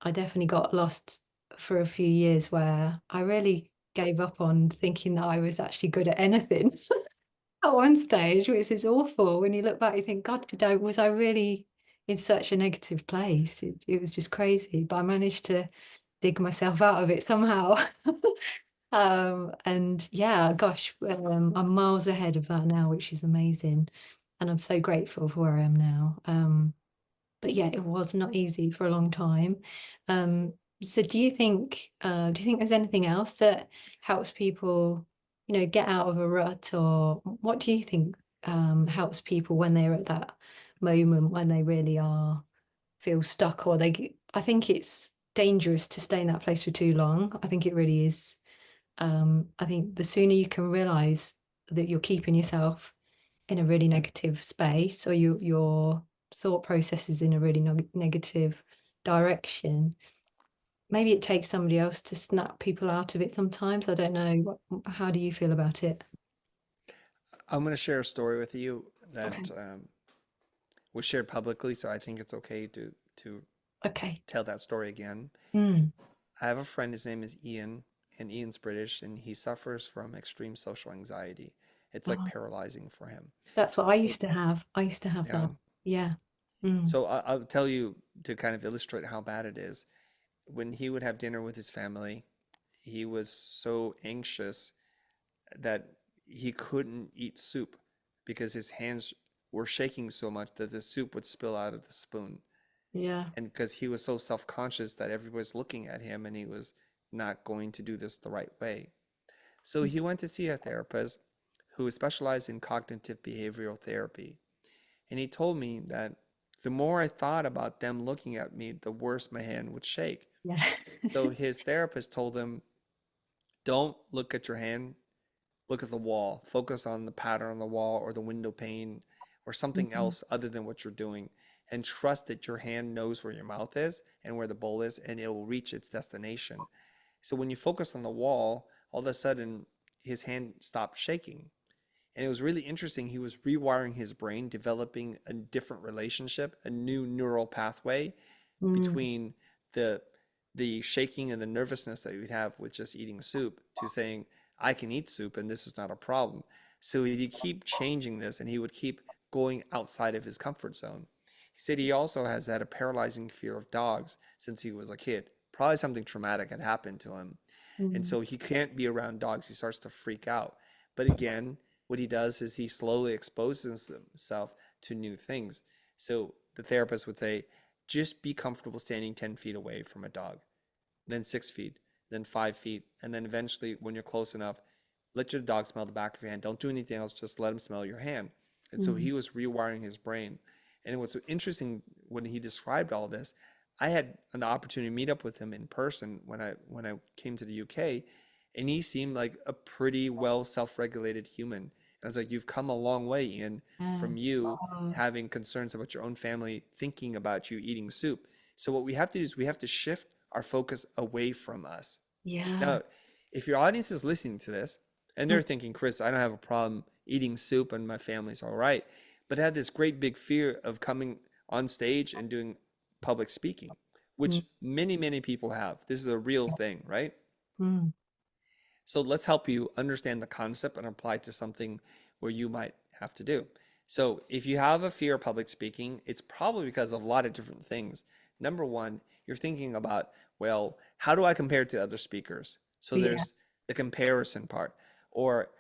I definitely got lost for a few years where I really gave up on thinking that I was actually good at anything at one stage, which is awful. When you look back, you think, God, was I really in such a negative place? It was just crazy. But I managed to dig myself out of it somehow. And yeah, gosh, I'm miles ahead of that now, which is amazing. And I'm so grateful for where I am now. But yeah, it was not easy for a long time. Um, so do you think there's anything else that helps people, get out of a rut, or what do you think helps people when they're at that moment when they really are feel stuck, or I think it's dangerous to stay in that place for too long. I think it really is. I think the sooner you can realize that you're keeping yourself in a really negative space, or your thought process is in a really negative direction, maybe it takes somebody else to snap people out of it sometimes. I don't know. How do you feel about it? I'm going to share a story with you Okay. that was shared publicly, so I think it's okay to Okay. tell that story again. Mm. I have a friend, his name is Ian, and Ian's British, and he suffers from extreme social anxiety. It's like Oh, paralyzing for him. that's what I So, used to have. I used to have yeah. that. Yeah. Mm. So I'll tell you to kind of illustrate how bad it is. When he would have dinner with his family, he was so anxious that he couldn't eat soup because his hands were shaking so much that the soup would spill out of the spoon. Yeah. And because he was so self-conscious that everybody was looking at him and he was not going to do this the right way. So he went to see a therapist who specialized in cognitive behavioral therapy. And he told me that the more I thought about them looking at me, the worse my hand would shake. Yeah. So his therapist told him, don't look at your hand, look at the wall. Focus on the pattern on the wall or the window pane or something Mhm. else other than what you're doing. And trust that your hand knows where your mouth is and where the bowl is, and it will reach its destination. So when you focus on the wall, all of a sudden his hand stopped shaking. And it was really interesting. He was rewiring his brain, developing a different relationship, a new neural pathway Mm. between the the shaking and the nervousness that you'd have with just eating soup to saying, I can eat soup and this is not a problem. So he'd keep changing this and he would keep going outside of his comfort zone. He said he also has had a paralyzing fear of dogs since he was a kid. Probably something traumatic had happened to him. And Mm. so he can't be around dogs. He starts to freak out. But again, what he does is he slowly exposes himself to new things. So the therapist would say, just be comfortable standing 10 feet away from a dog, then 6 feet, then 5 feet. And then eventually, when you're close enough, let your dog smell the back of your hand. Don't do anything else, just let him smell your hand. And so Mm. he was rewiring his brain. And it was so interesting when he described all this. I had an opportunity to meet up with him in person when I came to the UK, and he seemed like a pretty well self-regulated human. And I was like, you've come a long way, Ian, Yeah. from you Oh, having concerns about your own family thinking about you eating soup. So what we have to do is we have to shift our focus away from us. yeah. Now, if your audience is listening to this and Mm. they're thinking, Chris, I don't have a problem eating soup and my family's all right, but I had this great big fear of coming on stage and doing public speaking, Mm. which many, many people have. This is a real thing, right? Mm. So let's help you understand the concept and apply it to something where you might have to do. So if you have a fear of public speaking, it's probably because of a lot of different things. Number one, you're thinking about, well, how do I compare to other speakers? So Yeah. there's the comparison part. Or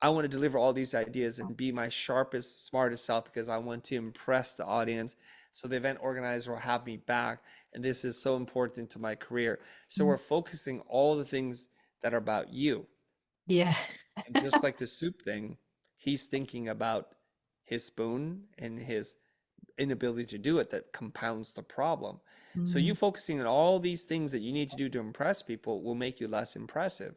I want to deliver all these ideas and be my sharpest, smartest self because I want to impress the audience. So the event organizer will have me back. And this is so important to my career. So Mm. we're focusing all the things that are about you. Yeah. And just like the soup thing, he's thinking about his spoon and his inability to do it that compounds the problem. So you Mm, focusing on all these things that you need to do to impress people will make you less impressive.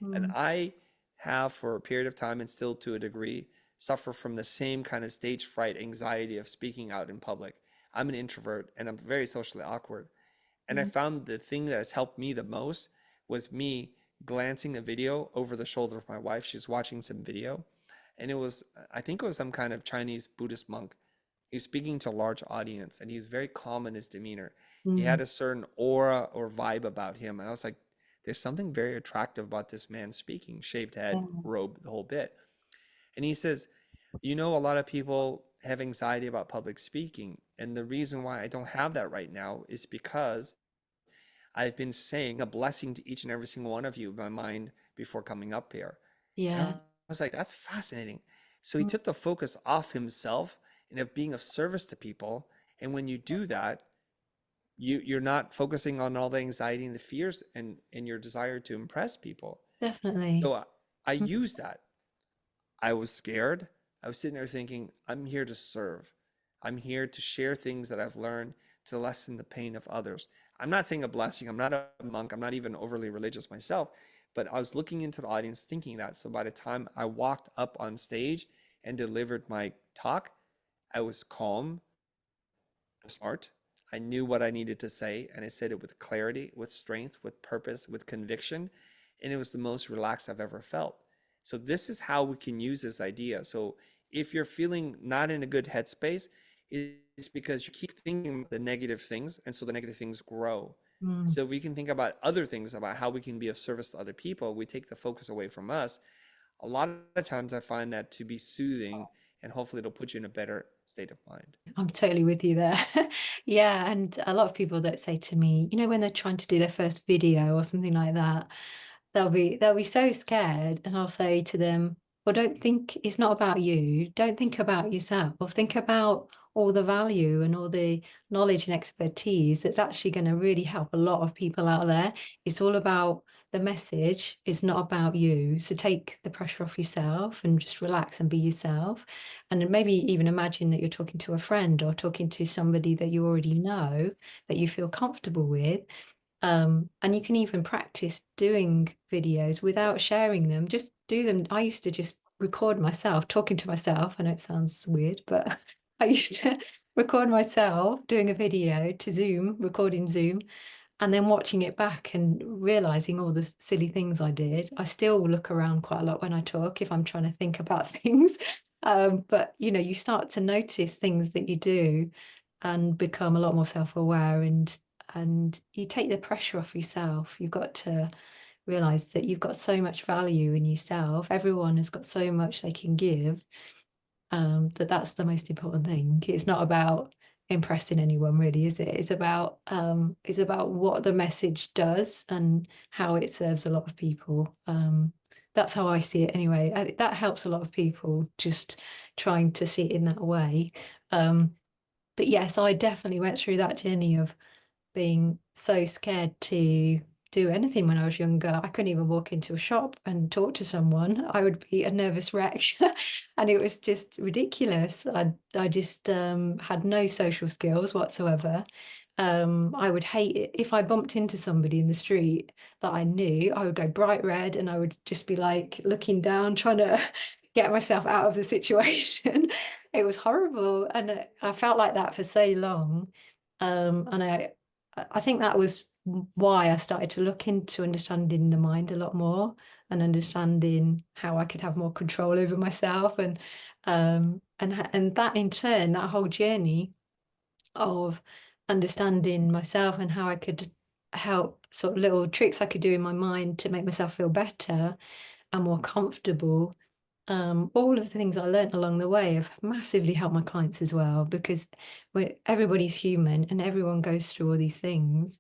And mm, I have, for a period of time and still to a degree, suffer from the same kind of stage fright anxiety of speaking out in public. I'm an introvert and I'm very socially awkward. And I mm. found the thing that has helped me the most was me glancing a video over the shoulder of my wife. She was watching some video, and it was, I think it was some kind of Chinese Buddhist monk. He was speaking to a large audience, and he was very calm in his demeanor. He Mm. had a certain aura or vibe about him. And I was like, there's something very attractive about this man speaking, shaved head, Yeah. robe, the whole bit. And he says, a lot of people have anxiety about public speaking. And the reason why I don't have that right now is because I've been saying a blessing to each and every single one of you in my mind before coming up here. And Yeah. I was like, that's fascinating. So he Mm. took the focus off himself and of being of service to people. And when you do that, you're not focusing on all the anxiety and the fears and your desire to impress people. Definitely. So I Mm. used that. I was scared. I was sitting there thinking, I'm here to serve. I'm here to share things that I've learned to lessen the pain of others. I'm not saying a blessing. I'm not a monk. I'm not even overly religious myself, but I was looking into the audience thinking that. So by the time I walked up on stage and delivered my talk, I was calm, smart. I knew what I needed to say, and I said it with clarity, with strength, with purpose, with conviction, and it was the most relaxed I've ever felt. So this is how we can use this idea. So if you're feeling not in a good headspace, it's because you keep thinking the negative things, and so the negative things grow. Mm. So we can think about other things about how we can be of service to other people. We take the focus away from us. A lot of times I find that to be soothing, and hopefully it'll put you in a better state of mind. I'm totally with you there. Yeah, and a lot of people that say to me, when they're trying to do their first video or something like that, they'll be so scared, and I'll say to them, "Well, don't think it's not about you. Don't think about yourself. Think about all the value and all the knowledge and expertise that's actually going to really help a lot of people out there. It's all about the message. It's not about you. So take the pressure off yourself and just relax and be yourself. And then maybe even imagine that you're talking to a friend or talking to somebody that you already know that you feel comfortable with, and you can even practice doing videos without sharing them. Just do them. I used to just record myself talking to myself. I know it sounds weird, but I used to record myself doing a video to Zoom, recording Zoom, and then watching it back and realizing all the silly things I did. I still look around quite a lot when I talk if I'm trying to think about things. But you start to notice things that you do and become a lot more self-aware, and you take the pressure off yourself. You've got to realize that you've got so much value in yourself. Everyone has got so much they can give, that's the most important thing. It's not about impressing anyone really, is it? It's about what the message does and how it serves a lot of people. That's how I see it anyway. That helps a lot of people, just trying to see it in that way. But yes, I definitely went through that journey of being so scared to do anything when I was younger. I couldn't even walk into a shop and talk to someone. I would be a nervous wreck. And it was just ridiculous. I just had no social skills whatsoever. I would hate it if I bumped into somebody in the street that I knew. I would go bright red and I would just be like looking down, trying to get myself out of the situation. It was horrible, and I felt like that for so long. And I think that was why I started to look into understanding the mind a lot more and understanding how I could have more control over myself, and that in turn, that whole journey of understanding myself and how I could help, sort of little tricks I could do in my mind to make myself feel better and more comfortable. All of the things I learned along the way have massively helped my clients as well, because everybody's human and everyone goes through all these things.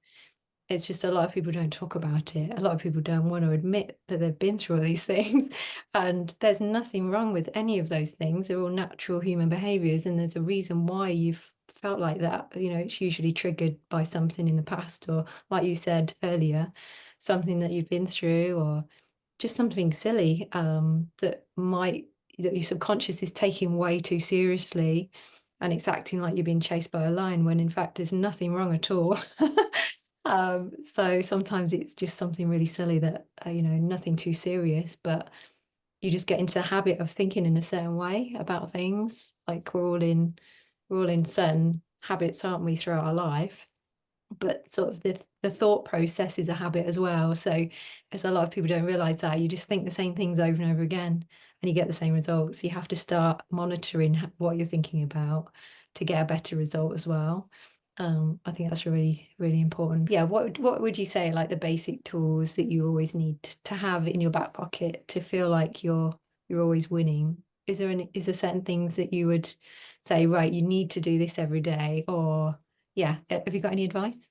It's just a lot of people don't talk about it. A lot of people don't want to admit that they've been through all these things. And there's nothing wrong with any of those things. They're all natural human behaviors. And there's a reason why you've felt like that. You know, it's usually triggered by something in the past, or like you said earlier, something that you've been through, or just something silly that your subconscious is taking way too seriously, and it's acting like you're being chased by a lion when in fact there's nothing wrong at all. So sometimes it's just something really silly that, nothing too serious, but you just get into the habit of thinking in a certain way about things. Like we're all in certain habits, aren't we, throughout our life? But sort of the thought process is a habit as well. So as a lot of people don't realize that, you just think the same things over and over again and you get the same results. You have to start monitoring what you're thinking about to get a better result as well. I think that's really, really important. Yeah, what would you say, like the basic tools that you always need to have in your back pocket to feel like you're always winning? Is there certain things that you would say, right, you need to do this every day? Or yeah, have you got any advice?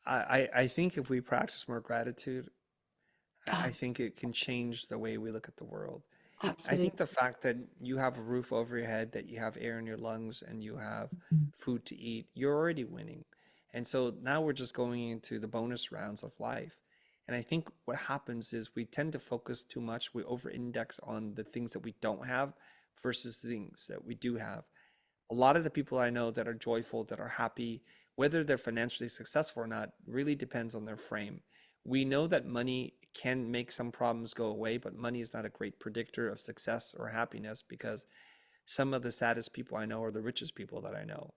I think if we practice more gratitude, I Ah, think it can change the way we look at the world. I think absolutely. the fact that you have a roof over your head, that you have air in your lungs, and you have Mm. food to eat, you're already winning. And so now we're just going into the bonus rounds of life. And I think what happens is we tend to focus too much. We over-index on the things that we don't have versus the things that we do have. A lot of the people I know that are joyful, that are happy, whether they're financially successful or not, really depends on their frame. We know that money can make some problems go away, but money is not a great predictor of success or happiness because some of the saddest people I know are the richest people that I know,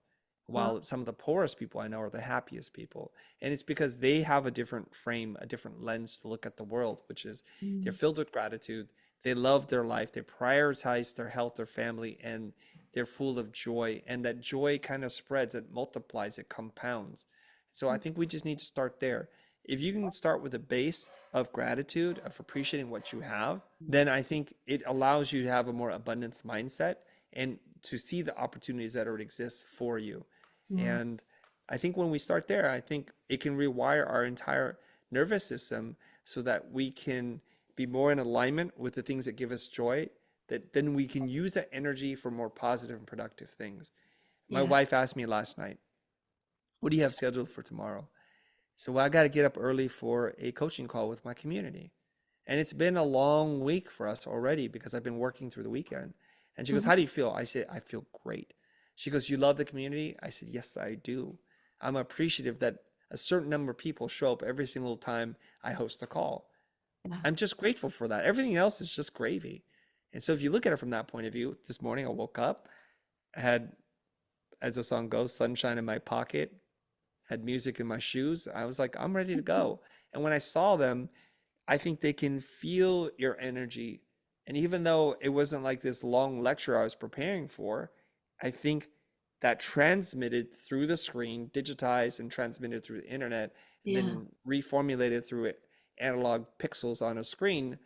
Wow. while some of the poorest people I know are the happiest people. And it's because they have a different frame, a different lens to look at the world, which is they're Mm. filled with gratitude. They love their life. They prioritize their health, their family, and they're full of joy. And that joy kind of spreads, it multiplies, it compounds. So I think we just need to start there. If you can start with a base of gratitude, of appreciating what you have, then I think it allows you to have a more abundance mindset and to see the opportunities that already exist for you. Mm. And I think when we start there, I think it can rewire our entire nervous system so that we can be more in alignment with the things that give us joy, that then we can use that energy for more positive and productive things. My Yeah. wife asked me last night, what do you have scheduled for tomorrow? So I got to get up early for a coaching call with my community. And it's been a long week for us already because I've been working through the weekend. And she goes, Mhm. how do you feel? I said, I feel great. She goes, you love the community? I said, yes, I do. I'm appreciative that a certain number of people show up every single time I host a call. Yeah. I'm just grateful for that. Everything else is just gravy. And so if you look at it from that point of view, this morning I woke up, I had, as the song goes, sunshine in my pocket, had music in my shoes. I was like, I'm ready to go. And when I saw them, I think they can feel your energy. And even though it wasn't like this long lecture I was preparing for, I think that transmitted through the screen, digitized and transmitted through the internet, and Yeah. then reformulated through it, analog pixels on a screen,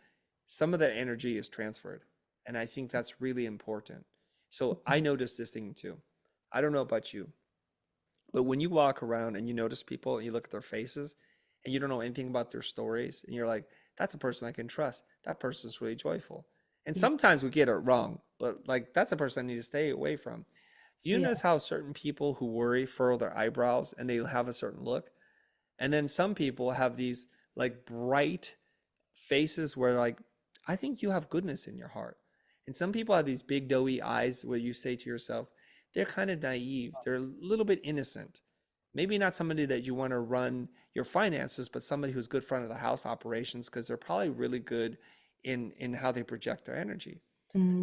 some of that energy is transferred. And I think that's really important. So I noticed this thing too. I don't know about you, but when you walk around and you notice people and you look at their faces and you don't know anything about their stories, and you're like, that's a person I can trust. That person's really joyful. And Yeah. sometimes we get it wrong, but like that's a person I need to stay away from. You Yeah. notice how certain people who worry furrow their eyebrows and they have a certain look. And then some people have these like bright faces where like, I think you have goodness in your heart. And some people have these big doughy eyes where you say to yourself, they're kind of naive. They're a little bit innocent. Maybe not somebody that you want to run your finances, but somebody who's good front of the house operations because they're probably really good in how they project their energy.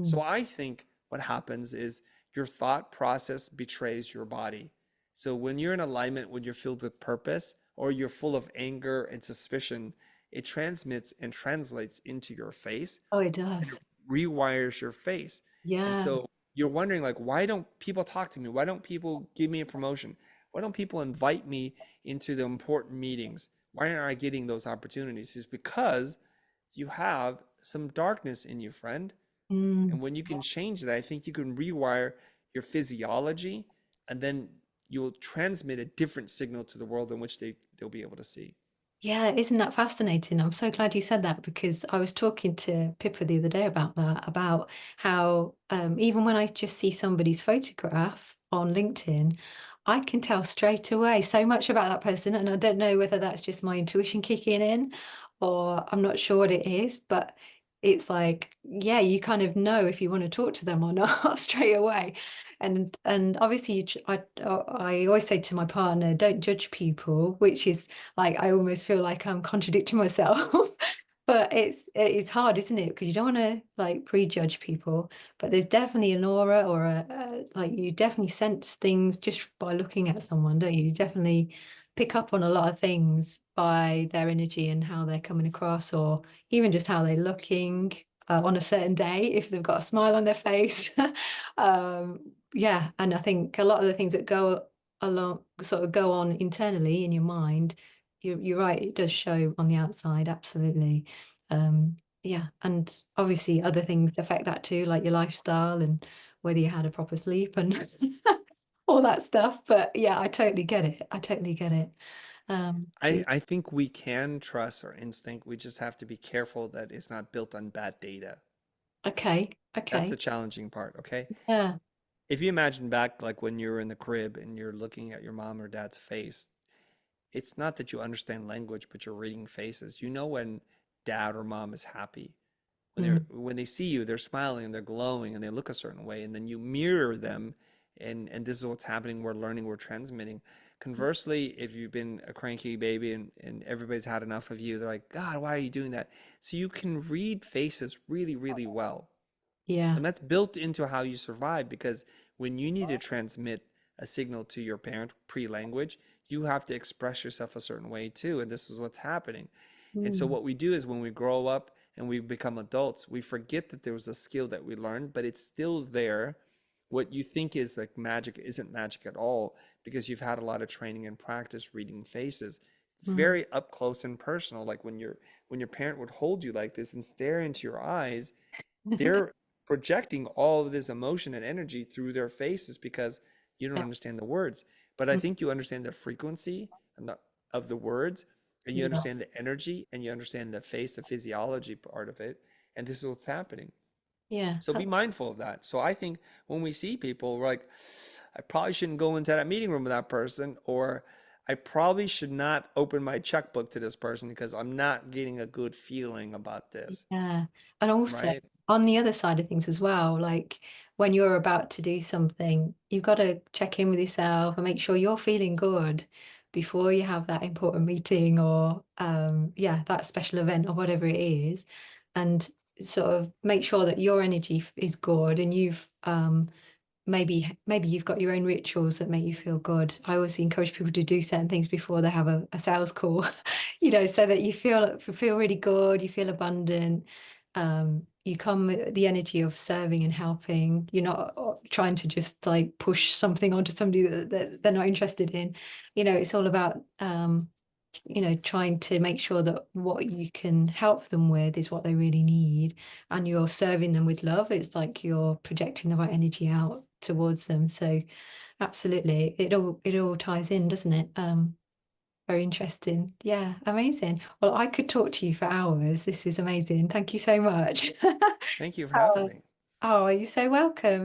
So Mm. I think what happens is your thought process betrays your body. So when you're in alignment, when you're filled with purpose, or you're full of anger and suspicion, it transmits and translates into your face Oh, it and it does. rewires your face. And Yeah. so you're wondering like, why don't people talk to me? Why don't people give me a promotion? Why don't people invite me into the important meetings? Why aren't I getting those opportunities? Is because you have some darkness in you, friend. And Mm. when you can change that, I think you can rewire your physiology and then you'll transmit a different signal to the world in which they'll be able to see. Yeah, isn't that fascinating? I'm so glad you said that because I was talking to Pippa the other day about that, about how even when I just see somebody's photograph on LinkedIn, I can tell straight away so much about that person. And I don't know whether that's just my intuition kicking in or I'm not sure what it is, but it's like, yeah, you kind of know if you want to talk to them or not straight away. And obviously, I always say to my partner, don't judge people, which is like I almost feel like I'm contradicting myself. But it's hard, isn't it? Because you don't want to like prejudge people. But there's definitely an aura or like you definitely sense things just by looking at someone, don't you? You definitely pick up on a lot of things by their energy and how they're coming across, or even just how they're looking on a certain day, if they've got a smile on their face. Yeah, and I think a lot of the things that go along sort of go on internally in your mind, you're right, it does show on the outside, absolutely. Yeah, and obviously other things affect that too, like your lifestyle and whether you had a proper sleep and all that stuff. But yeah, I totally get it. I totally get it. I, I think we can trust our instinct. We just have to be careful that it's not built on bad data. Okay, That's okay. the challenging part, okay? Yeah. If you imagine back like when you're in the crib and you're looking at your mom or dad's face, it's not that you understand language, but you're reading faces. You know when dad or mom is happy. Mm, When they see you, they're smiling and they're glowing and they look a certain way, and then you mirror them, and this is what's happening. We're learning, we're transmitting. Conversely, if you've been a cranky baby and everybody's had enough of you, they're like, God, why are you doing that? So you can read faces really, really well. yeah. And that's built into how you survive because when you need to transmit a signal to your parent pre-language, you have to express yourself a certain way too. And this is what's happening. And so Mm, what we do is when we grow up and we become adults, we forget that there was a skill that we learned, but it's still there. What you think is like magic isn't magic at all because you've had a lot of training and practice reading faces. mm. Very up close and personal. Like when your parent would hold you like this and stare into your eyes, they're projecting all of this emotion and energy through their faces because you don't Yeah. understand the words. But I Mm, think you understand the frequency and of the words, and you yeah. understand the energy, and you understand the face, the physiology part of it. And this is what's happening. Yeah. So be mindful of that. So I think when we see people, we're like, I probably shouldn't go into that meeting room with that person, or I probably should not open my checkbook to this person because I'm not getting a good feeling about this, Yeah. And also right? on the other side of things as well, like when you're about to do something, you've got to check in with yourself and make sure you're feeling good before you have that important meeting or yeah, that special event or whatever it is. And sort of make sure that your energy is good and you've maybe you've got your own rituals that make you feel good. I always encourage people to do certain things before they have a sales call, so that you feel really good, you feel abundant. You come with the energy of serving and helping. You're not trying to just like push something onto somebody that they're not interested in. It's all about trying to make sure that what you can help them with is what they really need, and you're serving them with love. It's like you're projecting the right energy out towards them. So absolutely, it all ties in, doesn't it? Very interesting. Yeah, amazing. Well, I could talk to you for hours. This is amazing. Thank you so much. Thank you for having Oh, me. oh, you're so welcome.